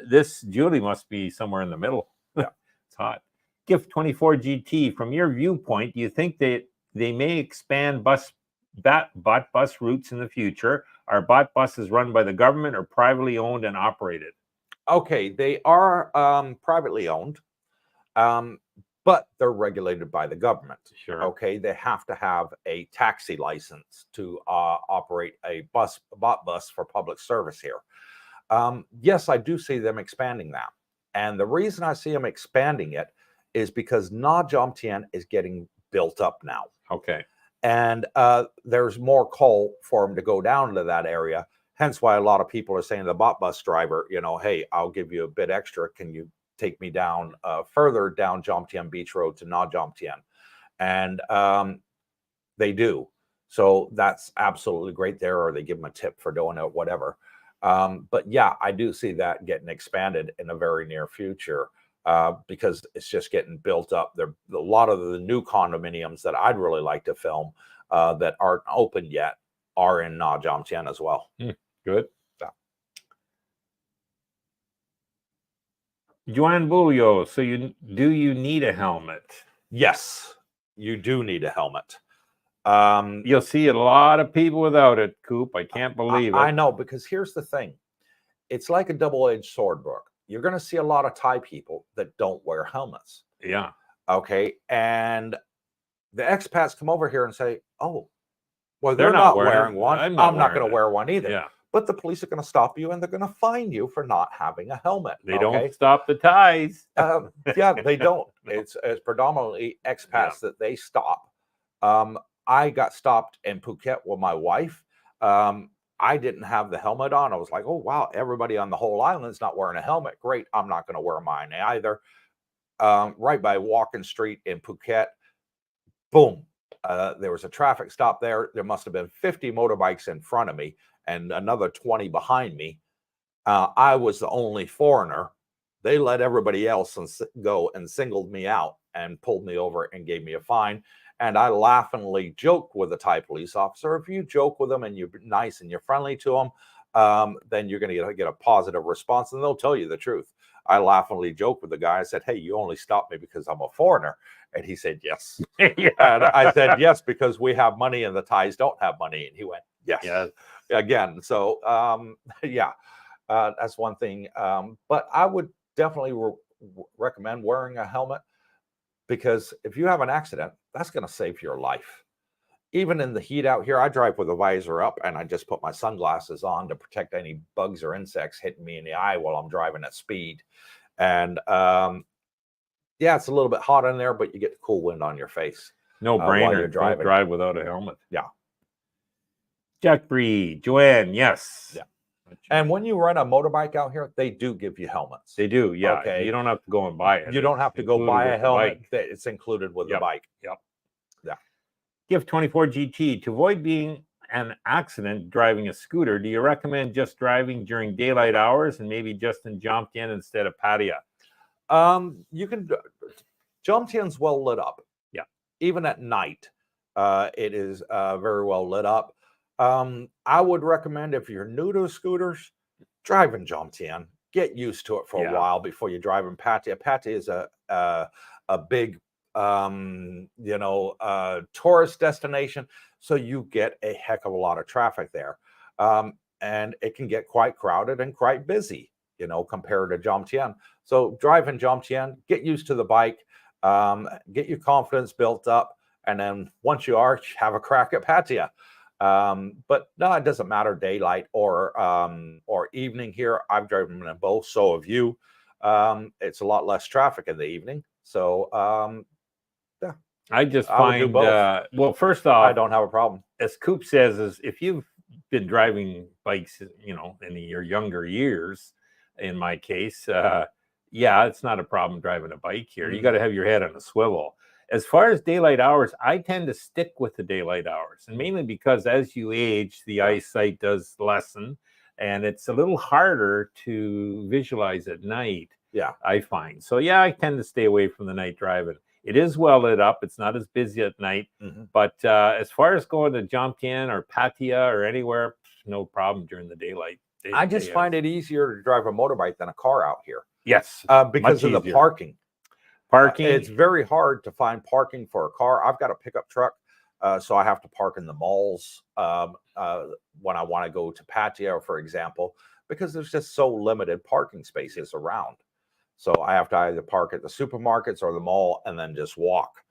This Julie must be somewhere in the middle. Yeah. It's hot. Gift 24 GT, from your viewpoint, do you think that they may expand bot bus routes in the future? Are bot buses run by the government or privately owned and operated? Okay, they are privately owned, but they're regulated by the government. Sure. Okay, they have to have a taxi license to operate a bot bus for public service here. Yes, I do see them expanding that. And the reason I see them expanding it is because Nha Jomtien is getting built up now. Okay. And there's more call for them to go down to that area. Hence why a lot of people are saying to the bot bus driver, hey, I'll give you a bit extra. Can you take me down further down Jomtien Beach Road to Nha Jomtien? And they do. So that's absolutely great there, or they give them a tip for doing it, whatever. But yeah, I do see that getting expanded in a very near future. Because it's just getting built up. There a lot of the new condominiums that I'd really like to film that aren't open yet are in Nha Jomtien as well. Good. Yeah. Joanne Bulio, do you need a helmet? Yes, you do need a helmet. You'll see a lot of people without it, Coop. I can't believe it. I know, because here's the thing. It's like a double-edged sword, Brooke. You're going to see a lot of Thai people that don't wear helmets. Yeah. Okay. And the expats come over here and say, oh, well, They're they're not not wearing wearing it. one. I'm I'm not not going wearing to it. wear one either. Yeah. But the police are going to stop you and they're going to fine you for not having a helmet. They don't stop the Thais. Yeah, they don't. It's predominantly expats that they stop. I got stopped in Phuket with my wife. I didn't have the helmet on. I was like, oh, wow, everybody on the whole island's not wearing a helmet. Great. I'm not going to wear mine either. Right by Walking Street in Phuket, boom. There was a traffic stop there. There must have been 50 motorbikes in front of me and another 20 behind me. I was the only foreigner. They let everybody else go and singled me out and pulled me over and gave me a fine. And I laughingly joked with the Thai police officer. If you joke with them and you're nice and you're friendly to them, then you're going to get a positive response and they'll tell you the truth. I laughingly joked with the guy. I said, hey, you only stopped me because I'm a foreigner. And he said, yes. Yeah. And I said, yes, because we have money and the Thais don't have money. And he went, yes. Yes. Again. So, yeah, that's one thing. But I would definitely recommend wearing a helmet, because if you have an accident, that's going to save your life. Even in the heat out here, I drive with a visor up and I just put my sunglasses on to protect any bugs or insects hitting me in the eye while I'm driving at speed. And yeah, it's a little bit hot in there, but you get the cool wind on your face. No brainer. While you're driving. Don't drive without a helmet. Yeah. Jack Bree, Joanne, yes. Yeah. And when you rent a motorbike out here, they do give you helmets. They do, yeah. Okay. You don't have to go and buy it. You don't have to go buy a helmet. It's included with the bike. Yep. Yeah. Gift 24 GT, to avoid being an accident driving a scooter, do you recommend just driving during daylight hours and maybe just in Jomtien instead of Pattaya? You can. Jomtien's well lit up. Yeah. Even at night, it is very well lit up. I would recommend, if you're new to scooters, drive in Jomtien. Get used to it for a while before you drive in Pattaya. Pattaya is a big tourist destination, so you get a heck of a lot of traffic there, and it can get quite crowded and quite busy, compared to Jomtien. So drive in Jomtien, get used to the bike, get your confidence built up, and then once you are, have a crack at Pattaya. But no, it doesn't matter daylight or evening here. I've driven in both, so have you. It's a lot less traffic in the evening. So yeah, I just find well, first off, I don't have a problem. As Coop says, is if you've been driving bikes, in your younger years, in my case, yeah, it's not a problem driving a bike here. You got to have your head on a swivel. As far as daylight hours, I tend to stick with the daylight hours, and mainly because as you age, the eyesight does lessen, and it's a little harder to visualize at night. Yeah, I find. So yeah, I tend to stay away from the night driving. It is well lit up. It's not as busy at night. But as far as going to Jomtien or Pattaya or anywhere, no problem during the daylight. I just find it easier to drive a motorbike than a car out here. Yes, because of the parking. It's very hard to find parking for a car. I've got a pickup truck, so I have to park in the malls when I want to go to Pattaya, for example, because there's just so limited parking spaces around. So I have to either park at the supermarkets or the mall and then just walk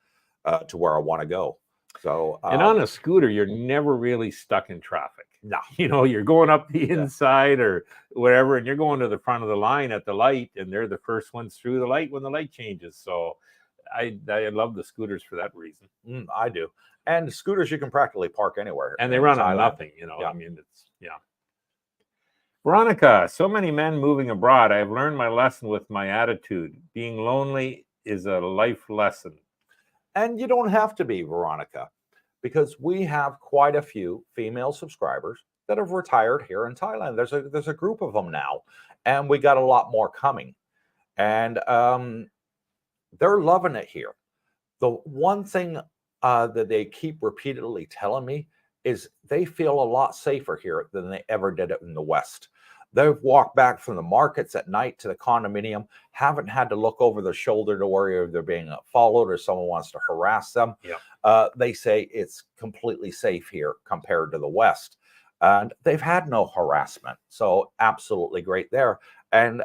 to where I want to go. So and on a scooter, you're never really stuck in traffic. No, you're going up the inside or whatever, and you're going to the front of the line at the light, and they're the first ones through the light when the light changes. So I love the scooters for that reason. I do. And scooters, you can practically park anywhere. And they run on nothing, I mean, Veronica, so many men moving abroad. I've learned my lesson with my attitude. Being lonely is a life lesson. And you don't have to be, Veronica, because we have quite a few female subscribers that have retired here in Thailand. There's a group of them now, and we got a lot more coming. And they're loving it here. The one thing that they keep repeatedly telling me is they feel a lot safer here than they ever did it in the West. They've walked back from the markets at night to the condominium, haven't had to look over their shoulder to worry if they're being followed or someone wants to harass them. Yeah. They say it's completely safe here compared to the West. And they've had no harassment. So absolutely great there. And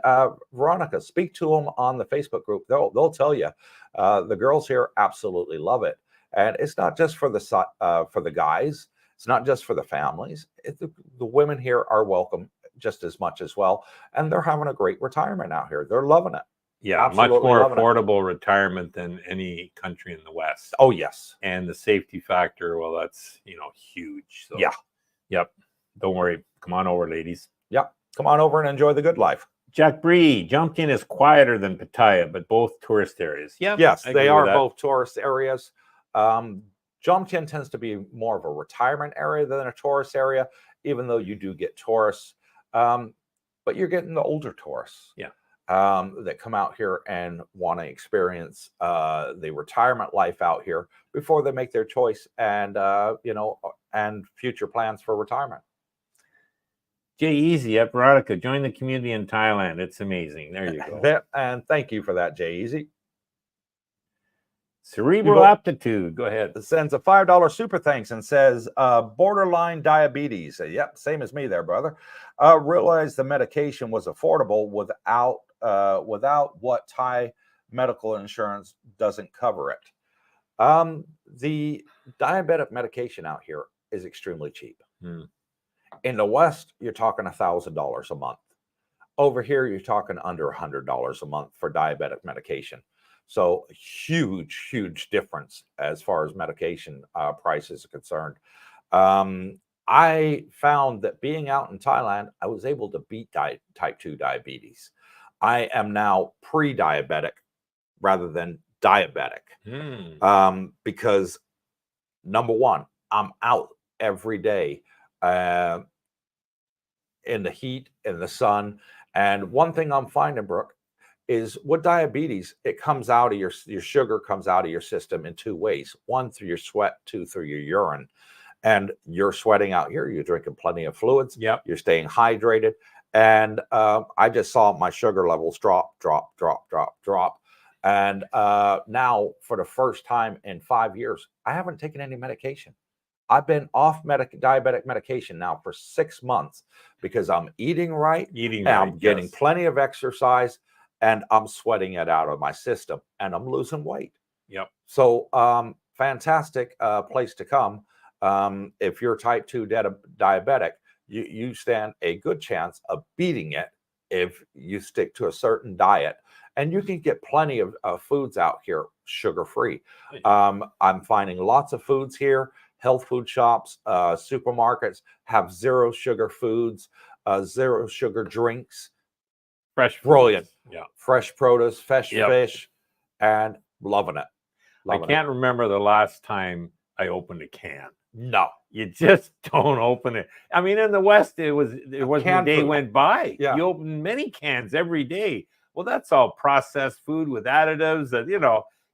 Veronica, speak to them on the Facebook group. They'll tell you. The girls here absolutely love it. And it's not just for the guys. It's not just for the families. The women here are welcome just as much as well. And they're having a great retirement out here. They're loving it. Yeah, absolutely much more affordable retirement than any country in the West. Oh, yes. And the safety factor, well, that's, huge. So, yeah. Yep. Don't worry. Come on over, ladies. Yep. Come on over and enjoy the good life. Jack Bree, Jomtien is quieter than Pattaya, but both tourist areas. Yeah. Yes, they are both tourist areas. Jomtien tends to be more of a retirement area than a tourist area, even though you do get tourists. But you're getting the older tourists. Yeah. That come out here and want to experience the retirement life out here before they make their choice and and future plans for retirement. Jay Easy at Veronica, join the community in Thailand. It's amazing. There you go. And thank you for that, Jay Easy. Cerebral Aptitude. Go ahead. Sends a $5 super thanks and says, borderline diabetes. Yep, same as me there, brother. Realized the medication was affordable without what Thai medical insurance doesn't cover it. The diabetic medication out here is extremely cheap. In the West, you're talking $1,000 a month. Over here, you're talking under $100 a month for diabetic medication. So huge, huge difference as far as medication prices are concerned. I found that being out in Thailand, I was able to beat type 2 diabetes. I am now pre-diabetic rather than diabetic because, number one, I'm out every day in the heat, in the sun. And one thing I'm finding, Brooke, is with diabetes, it comes out of your sugar comes out of your system in two ways. One, through your sweat, two, through your urine. And you're sweating out here, you're drinking plenty of fluids, you're staying hydrated. And I just saw my sugar levels drop. And now, for the first time in 5 years, I haven't taken any medication. I've been off diabetic medication now for 6 months because I'm eating right, I'm getting plenty of exercise, and I'm sweating it out of my system, and I'm losing weight. So fantastic place to come. If you're type 2 diabetic, you stand a good chance of beating it if you stick to a certain diet. And you can get plenty of foods out here sugar-free. I'm finding lots of foods here. Health food shops, supermarkets have zero sugar foods, zero sugar drinks. Fresh brilliant. Yeah. Fresh produce, fresh fish, and loving it. I can't remember the last time I opened a can. No. You just don't open it. I mean, in the West, it wasn't a day went by. Yeah. You open many cans every day. Well, that's all processed food with additives. And,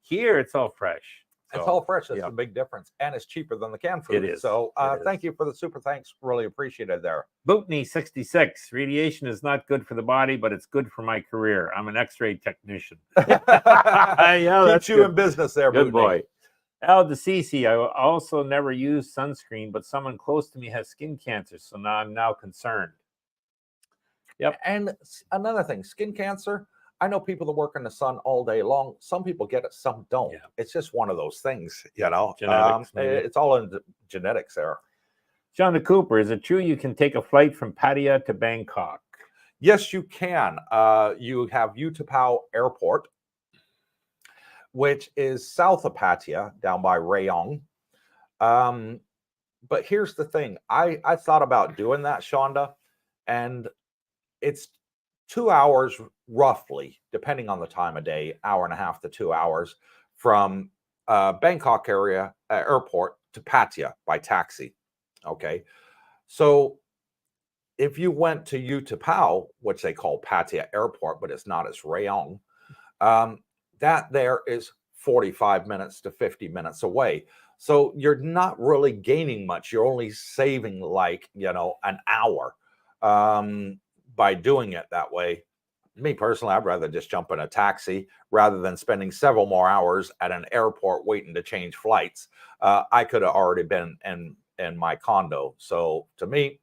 here it's all fresh. So, it's all fresh. That's the big difference. And it's cheaper than the canned food. It is. So thank you for the super thanks. Really appreciate it there. Bootney 66. Radiation is not good for the body, but it's good for my career. I'm an X-ray technician. Keeps you in business there, good Bootney. Boy. Al DeCisi, I also never use sunscreen, but someone close to me has skin cancer, so now I'm concerned. Yep. And another thing, skin cancer, I know people that work in the sun all day long. Some people get it, some don't. Yeah. It's just one of those things, Genetics, it's all in the genetics there. John Cooper, is it true you can take a flight from Pattaya to Bangkok? Yes, you can. You have Utapao Airport, which is south of Pattaya, down by Rayong. But here's the thing. I thought about doing that, Shonda, and it's 2 hours roughly, depending on the time of day, hour and a half to 2 hours from Bangkok airport to Pattaya by taxi. Okay. So if you went to Utapao, which they call Pattaya Airport, but it's not, it's Rayong, that there is 45 minutes to 50 minutes away. So you're not really gaining much. You're only saving an hour. by doing it that way, me personally, I'd rather just jump in a taxi rather than spending several more hours at an airport waiting to change flights. I could have already been in my condo. So to me,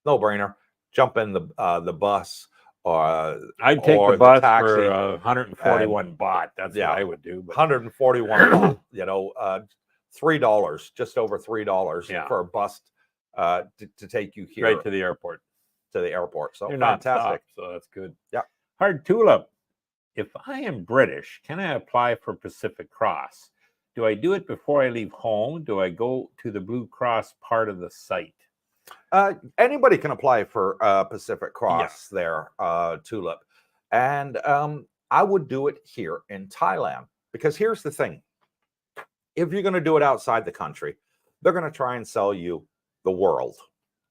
no brainer. Jump in the bus I'd take the or bus taxi. for 141 baht. That's what I would do. But 141 baht, $3, just over $3 for a bus to take you here right to the airport. So they're fantastic. not stopped, so that's good. Yeah. Hard Tulip. If I am British, can I apply for Pacific Cross? Do I do it before I leave home? Do I go to the Blue Cross part of the site? Anybody can apply for Pacific Cross there, Tulip. And I would do it here in Thailand, because here's the thing. If you're going to do it outside the country, they're going to try and sell you the world.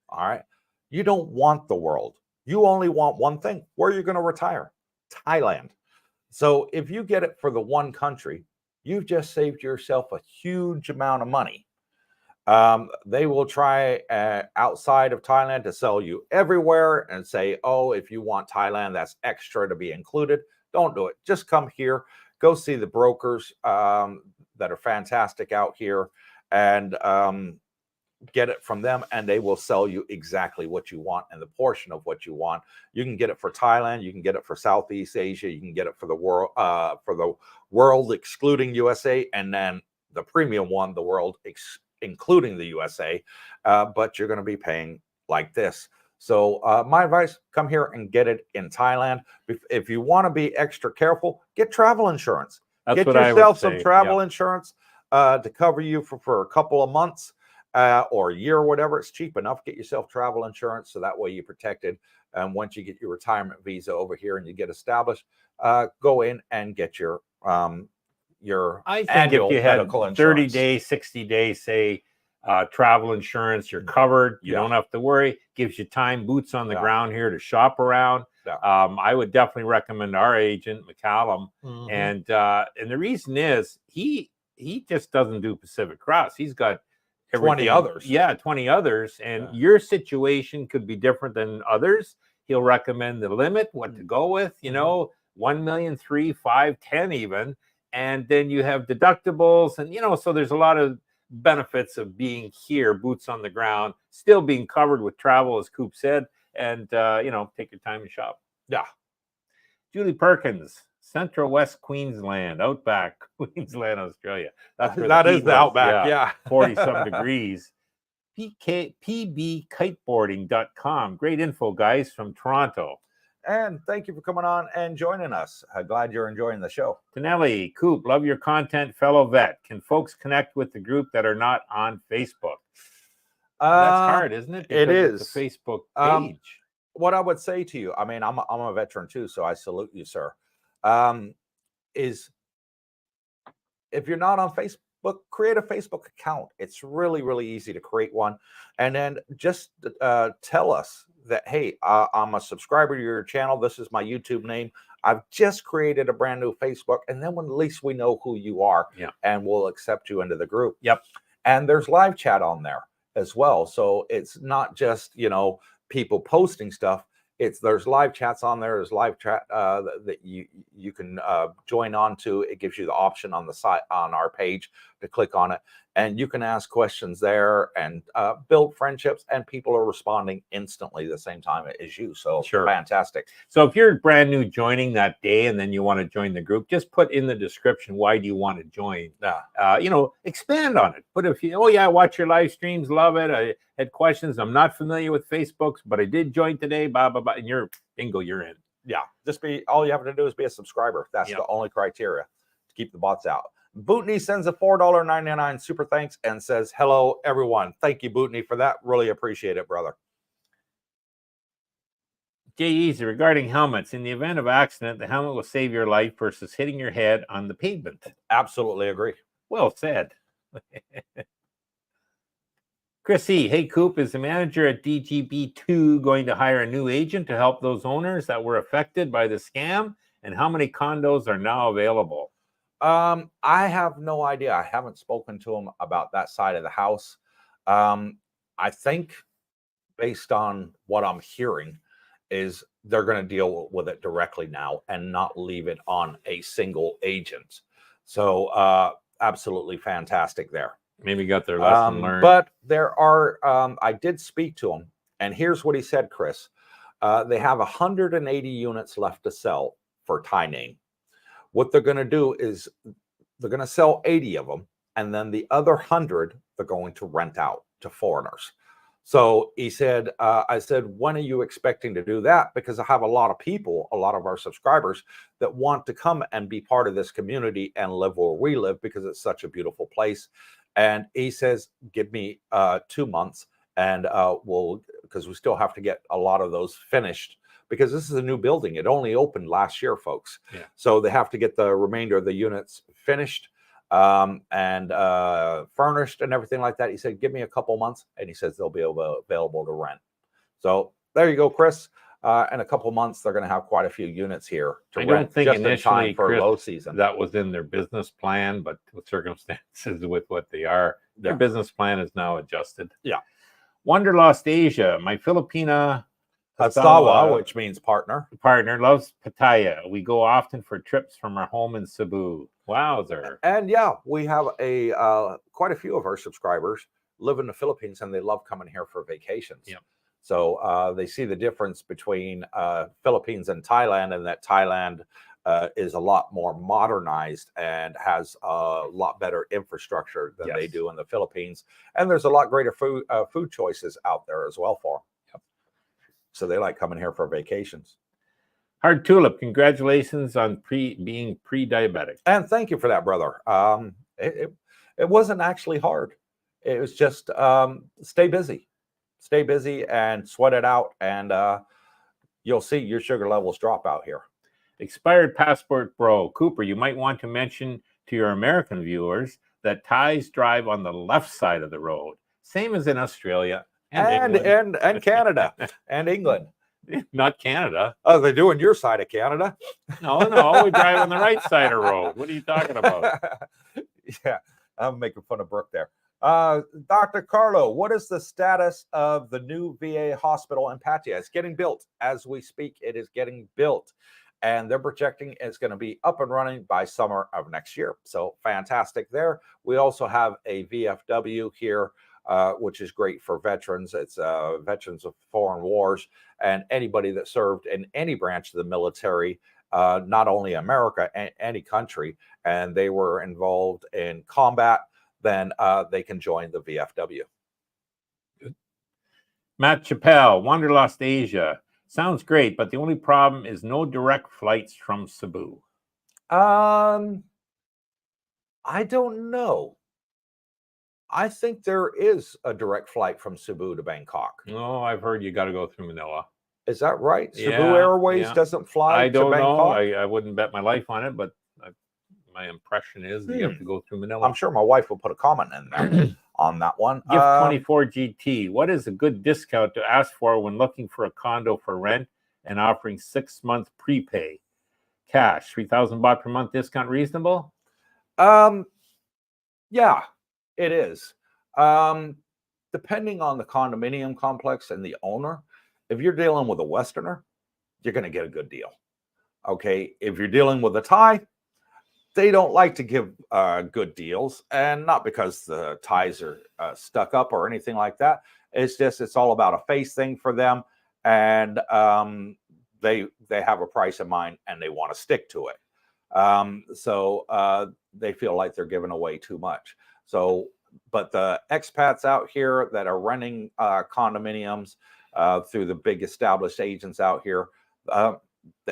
All right. You don't want the world. You only want one thing. Where you're going to retire? Thailand. So if you get it for the one country, you've just saved yourself a huge amount of money. They will try outside of Thailand to sell you everywhere and say, oh, if you want Thailand, that's extra to be included. Don't do it. Just come here. Go see the brokers that are fantastic out here, and get it from them, and they will sell you exactly what you want and the portion of what you want. You can get it for Thailand, you can get it for Southeast Asia, you can get it for the world excluding USA, and then the premium one, the world including the USA, but you're going to be paying like this. So my advice, come here and get it in Thailand. If you want to be extra careful, get travel insurance. Get yourself some travel insurance to cover you for a couple of months or a year or whatever. It's cheap enough. Get yourself travel insurance so that way you're protected. And once you get your retirement visa over here and you get established, go in and get your I think annual if you had medical 30 insurance. days, 60 days, say, travel insurance, you're covered. You don't have to worry. Gives you time, boots on the ground here to shop around. I would definitely recommend our agent, McCallum. And the reason is he just doesn't do Pacific Cross. He's got 20 others. Yeah, 20 others. And your situation could be different than others. He'll recommend the limit, what to go with, 1 million, 3, 5, 10 even. And then you have deductibles, and so there's a lot of benefits of being here, boots on the ground, still being covered with travel, as Coop said, and take your time and shop. Yeah. Julie Perkins, Central West Queensland, Outback, Queensland, Australia. That's where that is the Outback. Yeah. 40-some degrees. pbkiteboarding.com. Great info, guys, from Toronto. And thank you for coming on and joining us. Glad you're enjoying the show. Tonelli, Coop, love your content, fellow vet. Can folks connect with the group that are not on Facebook? That's hard, isn't it? It is. It's a Facebook page. What I would say to you, I mean, I'm a veteran too, so I salute you, sir. Is if you're not on Facebook, create a Facebook account. It's really, really easy to create one. And then just tell us that, hey, I'm a subscriber to your channel. This is my YouTube name. I've just created a brand new Facebook. And then at least we know who you are, and we'll accept you into the group. Yep. And there's live chat on there as well. So it's not just, people posting stuff. There's live chats on there. There's live chat that you can join on to. It gives you the option on the site on our page to click on it, and you can ask questions there and build friendships. And people are responding instantly the same time as you. So fantastic. So if you're brand new joining that day and then you want to join the group, just put in the description why do you want to join. Expand on it. But if you watch your live streams, love it. I had questions. I'm not familiar with Facebooks, but I did join today. Blah blah blah. And you're bingo, you're in. Yeah, all you have to do is be a subscriber. That's the only criteria to keep the bots out. Bootney sends a $4.99 super thanks and says, hello, everyone. Thank you, Bootney, for that. Really appreciate it, brother. Jay Easy, regarding helmets, in the event of accident, the helmet will save your life versus hitting your head on the pavement. Absolutely agree. Well said. Chris E. Hey, Coop, is the manager at DGB2 going to hire a new agent to help those owners that were affected by the scam? And how many condos are now available? I have no idea. I haven't spoken to him about that side of the house. I think based on what I'm hearing is they're going to deal with it directly now and not leave it on a single agent. So absolutely fantastic there. Maybe got their lesson learned. But there are, I did speak to him, and here's what he said, Chris. They have 180 units left to sell for Thai name. What they're going to do is they're going to sell 80 of them, and then the other 100 they're going to rent out to foreigners. So he said, I said, when are you expecting to do that? Because I have a lot of people, a lot of our subscribers that want to come and be part of this community and live where we live because it's such a beautiful place. And he says, give me 2 months and because we still have to get a lot of those finished because this is a new building. It only opened last year, folks. Yeah. So they have to get the remainder of the units finished and furnished and everything like that. He said, give me a couple months, and he says they'll be available to rent. So there you go, Chris. In a couple months, they're going to have quite a few units here to rent. I don't think initially, Chris, low season that was in their business plan, but with circumstances with what they are, their business plan is now adjusted. Yeah. Wanderlust Asia, my Filipina Asawa, which means partner, loves Pattaya. We go often for trips from our home in Cebu. Wowzer. And yeah, we have quite a few of our subscribers live in the Philippines, and they love coming here for vacations. Yep. So they see the difference between Philippines and Thailand, and that Thailand is a lot more modernized and has a lot better infrastructure than they do in the Philippines. And there's a lot greater food choices out there as well for them. Yep. So they like coming here for vacations. Hard Tulip, congratulations on being pre-diabetic. And thank you for that, brother. It wasn't actually hard. It was just stay busy and sweat it out, and you'll see your sugar levels drop out here. Expired passport bro. Cooper, you might want to mention to your American viewers that Thais drive on the left side of the road, same as in Australia and Canada and England. Not Canada. Oh, they're doing your side of Canada. No, we drive on the right side of the road. What are you talking about? Yeah, I'm making fun of Brooke there. Dr. Carlo, what is the status of the new VA hospital in Pattaya? It's getting built as we speak. It is getting built, and they're projecting it's going to be up and running by summer of next year. So fantastic there. We also have a VFW here, which is great for veterans. It's veterans of foreign wars and anybody that served in any branch of the military, not only America, any country, and they were involved in combat, then they can join the VFW. Good. Matt Chappelle, Wanderlust Asia. Sounds great, but the only problem is no direct flights from Cebu. I don't know. I think there is a direct flight from Cebu to Bangkok. No, I've heard you got to go through Manila. Is that right? Cebu Airways doesn't fly to Bangkok? I wouldn't bet my life on it, but my impression is that you have to go through Manila. I'm sure my wife will put a comment in there on that one. Gift 24 GT. What is a good discount to ask for when looking for a condo for rent and offering 6 month prepay? Cash, 3,000 baht per month discount reasonable? Yeah, it is. Depending on the condominium complex and the owner, if you're dealing with a Westerner, you're going to get a good deal. Okay, if you're dealing with a Thai, they don't like to give good deals, and not because the Thais are stuck up or anything like that. It's all about a face thing for them, and they have a price in mind and they want to stick to it. So they feel like they're giving away too much. So, but the expats out here that are renting condominiums through the big established agents out here, the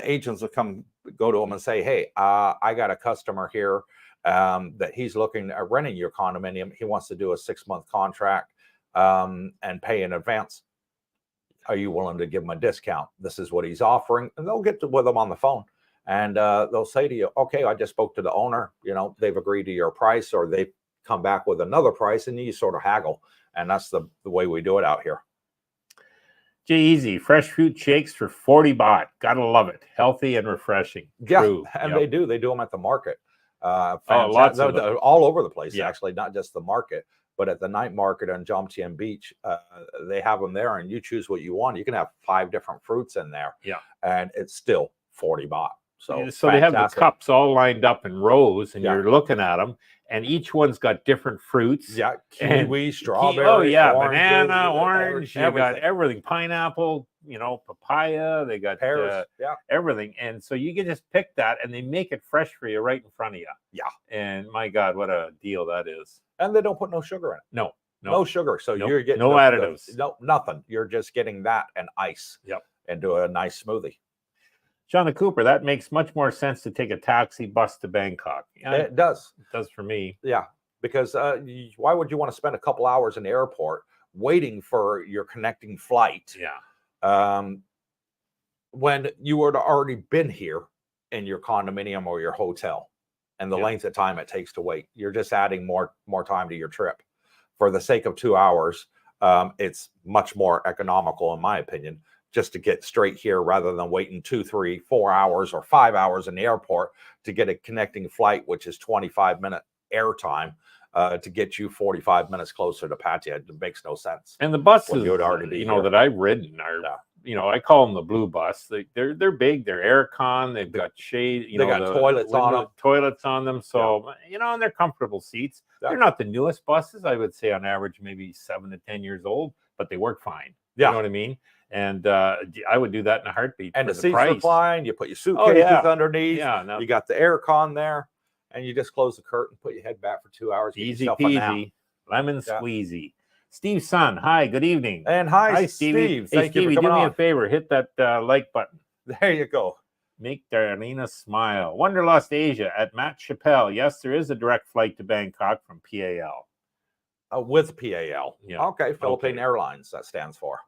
agents will go to them and say, hey, I got a customer here that he's looking at renting your condominium. He wants to do a 6 month contract and pay in advance. Are you willing to give him a discount? This is what he's offering. And they'll get with them on the phone, and they'll say to you, okay, I just spoke to the owner. You know, they've agreed to your price, or they come back with another price, and you sort of haggle. And that's the way we do it out here. J-Easy, fresh fruit shakes for 40 baht. Gotta love it. Healthy and refreshing. Yeah, true. And they do them at the market. All over the place, actually, not just the market. But at the night market on Jomtien Beach, they have them there, and you choose what you want. You can have 5 different fruits in there, Yeah, and it's still 40 baht. So they have the cups all lined up in rows, and you're looking at them, and each one's got different fruits. Yeah, kiwi, strawberry, oh yeah, oranges, banana, orange. You got everything. everything. Pineapple, papaya. They got pears, everything, and so you can just pick that, and they make it fresh for you right in front of you. Yeah, and my God, what a deal that is! And they don't put no sugar in it. No sugar. So you're getting no additives. No, nothing. You're just getting that and ice. Yep. And do a nice smoothie. John Cooper, that makes much more sense to take a taxi bus to Bangkok. Yeah, it does. It does for me. Yeah, because why would you want to spend a couple hours in the airport waiting for your connecting flight? Yeah. When you would have already been here in your condominium or your hotel, and the length of time it takes to wait, you're just adding more time to your trip. For the sake of 2 hours, it's much more economical, in my opinion, just to get straight here rather than waiting 2, 3, 4 hours or 5 hours in the airport to get a connecting flight, which is 25-minute air time, to get you 45 minutes closer to Pattaya. It makes no sense. And the buses, that I've ridden are, I call them the blue bus. They're big. They're aircon. They've got shade. They got toilets on them. Toilets on them. So and they're comfortable seats. Yeah. They're not the newest buses. I would say on average maybe 7 to 10 years old, but they work fine. Yeah. You know what I mean? And I would do that in a heartbeat. And for the seats recline. You put your suitcases underneath. Yeah. You got the aircon there, and you just close the curtain, put your head back for 2 hours. Easy peasy, lemon squeezy. Steve's son, hi, good evening. And hi Steve. Hey, Stevie, do me a favor. Hit that like button. There you go. Make Darlena smile. Wanderlust Asia at Matt Chappelle. Yes, there is a direct flight to Bangkok from PAL. With PAL. Yeah. Okay, Philippine Airlines, that stands for.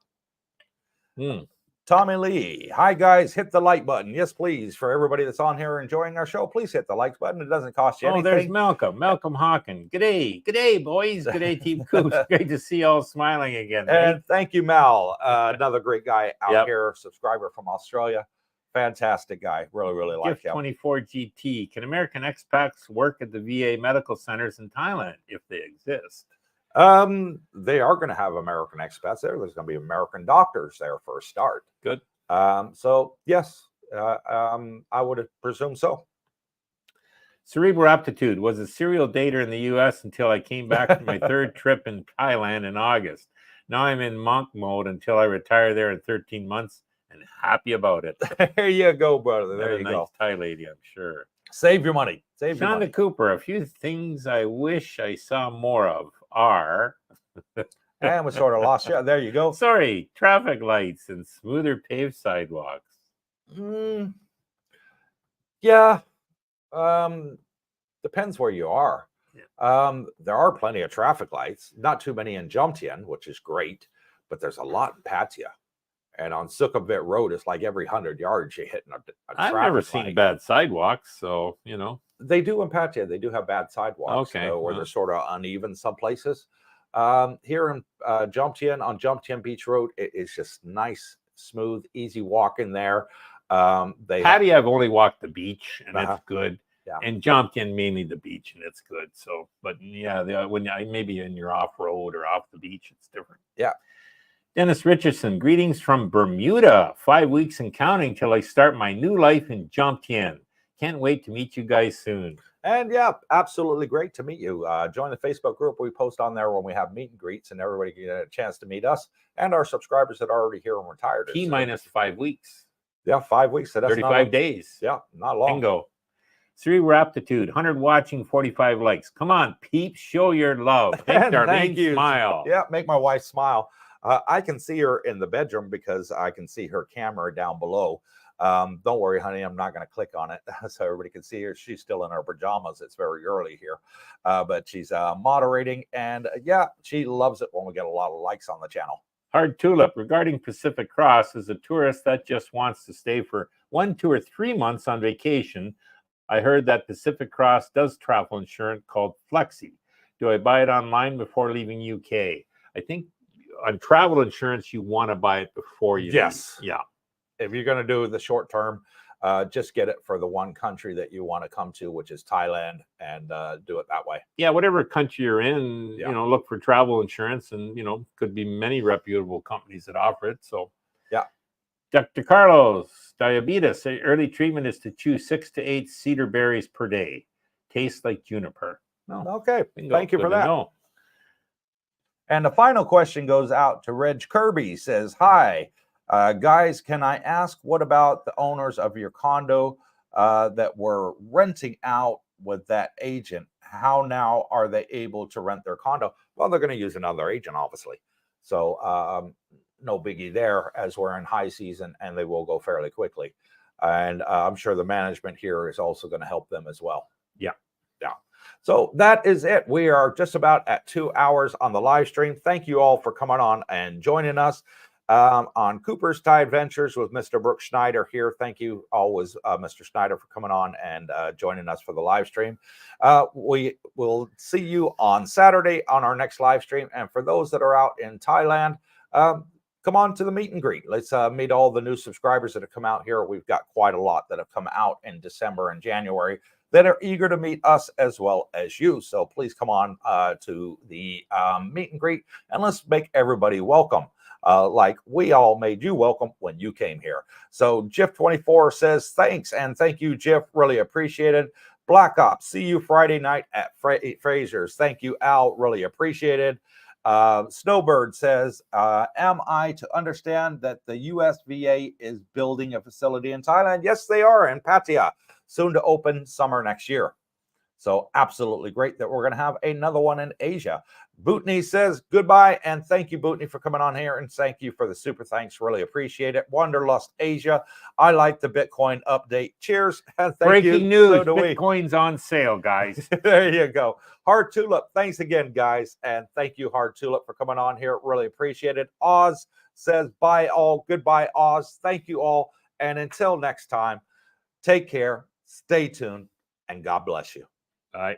Hmm. Tommy Lee. Hi, guys. Hit the like button. Yes, please. For everybody that's on here enjoying our show, please hit the like button. It doesn't cost you anything. Oh, there's Malcolm. Malcolm Hawken. G'day. G'day, boys. G'day, Team Coops. Great to see you all smiling again. And thank you, Mal. Another great guy out here, subscriber from Australia. Fantastic guy. Really, really like him. 24 GT. Can American expats work at the VA medical centers in Thailand if they exist? They are going to have American expats there. There's going to be American doctors there for a start. Good. So yes, I would presume so. Cerebral Aptitude was a serial dater in the U.S. until I came back from my 3rd trip in Thailand in August. Now I'm in monk mode until I retire there in 13 months and happy about it. There you go, brother. There you nice go. Thai lady, I'm sure. Save your money. Save your money. Shonda Cooper, a few things I wish I saw more of are... And we sort of lost you. There you go. Sorry, traffic lights and smoother paved sidewalks. Yeah. Depends where you are. Yeah. There are plenty of traffic lights. Not too many in Jomtien, which is great, but there's a lot in Pattaya. And on Sukhumvit Road, it's like every 100 yards you're hitting a I've traffic never seen light. bad sidewalks, so They do in Pattaya. They do have bad sidewalks, where they're sort of uneven some places. Here in Jomtien, on Jomtien Beach Road, it is just nice, smooth, easy walk in there. Pattaya, I've only walked the beach, and it's good. Yeah. And Jomtien, mainly the beach, and it's good. So, but when maybe in your off road or off the beach, it's different. Yeah. Dennis Richardson, greetings from Bermuda. 5 weeks and counting till I start my new life in Jomtien. Can't wait to meet you guys soon. And yeah, absolutely great to meet you. Join the Facebook group. We post on there when we have meet and greets, and everybody get a chance to meet us and our subscribers that are already here and retired. T minus 5 weeks. Yeah, 5 weeks. So that's 35 days. Yeah, not long. Bingo. Cerebral Aptitude, 100 watching, 45 likes. Come on, peeps, show your love. Make Darlene smile. Yeah, make my wife smile. I can see her in the bedroom because I can see her camera down below. Don't worry, honey, I'm not going to click on it so everybody can see her. She's still in her pajamas. It's very early here, but she's moderating, and she loves it when we get a lot of likes on the channel. Hard Tulip, regarding Pacific Cross, as a tourist that just wants to stay for 1, 2, or 3 months on vacation, I heard that Pacific Cross does travel insurance called Flexi. Do I buy it online before leaving UK? I think on travel insurance, you want to buy it before you leave. Yes. Yeah. If you're going to do the short term, just get it for the one country that you want to come to, which is Thailand, and do it that way. Yeah, whatever country you're in, Yeah. you know, look for travel insurance, and, you know, could be many reputable companies that offer it. So, yeah. Dr. Carlos, diabetes, early treatment is to chew 6 to 8 cedar berries per day. Tastes like juniper. No. Okay. Bingo. Thank you Good for to that. know. And the final question goes out to Reg Kirby. He says, hi, guys, can I ask what about the owners of your condo that were renting out with that agent? How now are they able to rent their condo? Well, they're going to use another agent, obviously. So no biggie there, as we're in high season, and they will go fairly quickly. And I'm sure the management here is also going to help them as well. Yeah. Yeah. So that is it. We are just about at 2 hours on the live stream. Thank you all for coming on and joining us on Cooper's Tie Adventures with Mr. Brooke Schneider here. Thank you always, Mr. Schneider, for coming on and joining us for the live stream. We will see you on Saturday on our next live stream. And for those that are out in Thailand, come on to the meet and greet. Let's meet all the new subscribers that have come out here. We've got quite a lot that have come out in December and January that are eager to meet us as well as you. So please come on to the meet and greet, and let's make everybody welcome. Like we all made you welcome when you came here. So Jiff24 says, thanks, and thank you, Jiff. Really appreciate it. Black Ops, see you Friday night at Fraser's. Thank you, Al. Really appreciate it. Snowbird says, am I to understand that the USVA is building a facility in Thailand? Yes, they are, in Pattaya, soon to open summer next year. So absolutely great that we're going to have another one in Asia. Bootney says goodbye, and thank you, Bootney, for coming on here, and thank you for the super thanks. Really appreciate it. Wanderlust Asia, I like the Bitcoin update. Cheers, and thank you. Breaking news, So do we. Bitcoin's on sale, guys. There you go. Hard Tulip, thanks again, guys, and thank you, Hard Tulip, for coming on here. Really appreciate it. Oz says bye all. Goodbye, Oz. Thank you all, and until next time, take care, stay tuned, and God bless you. All right.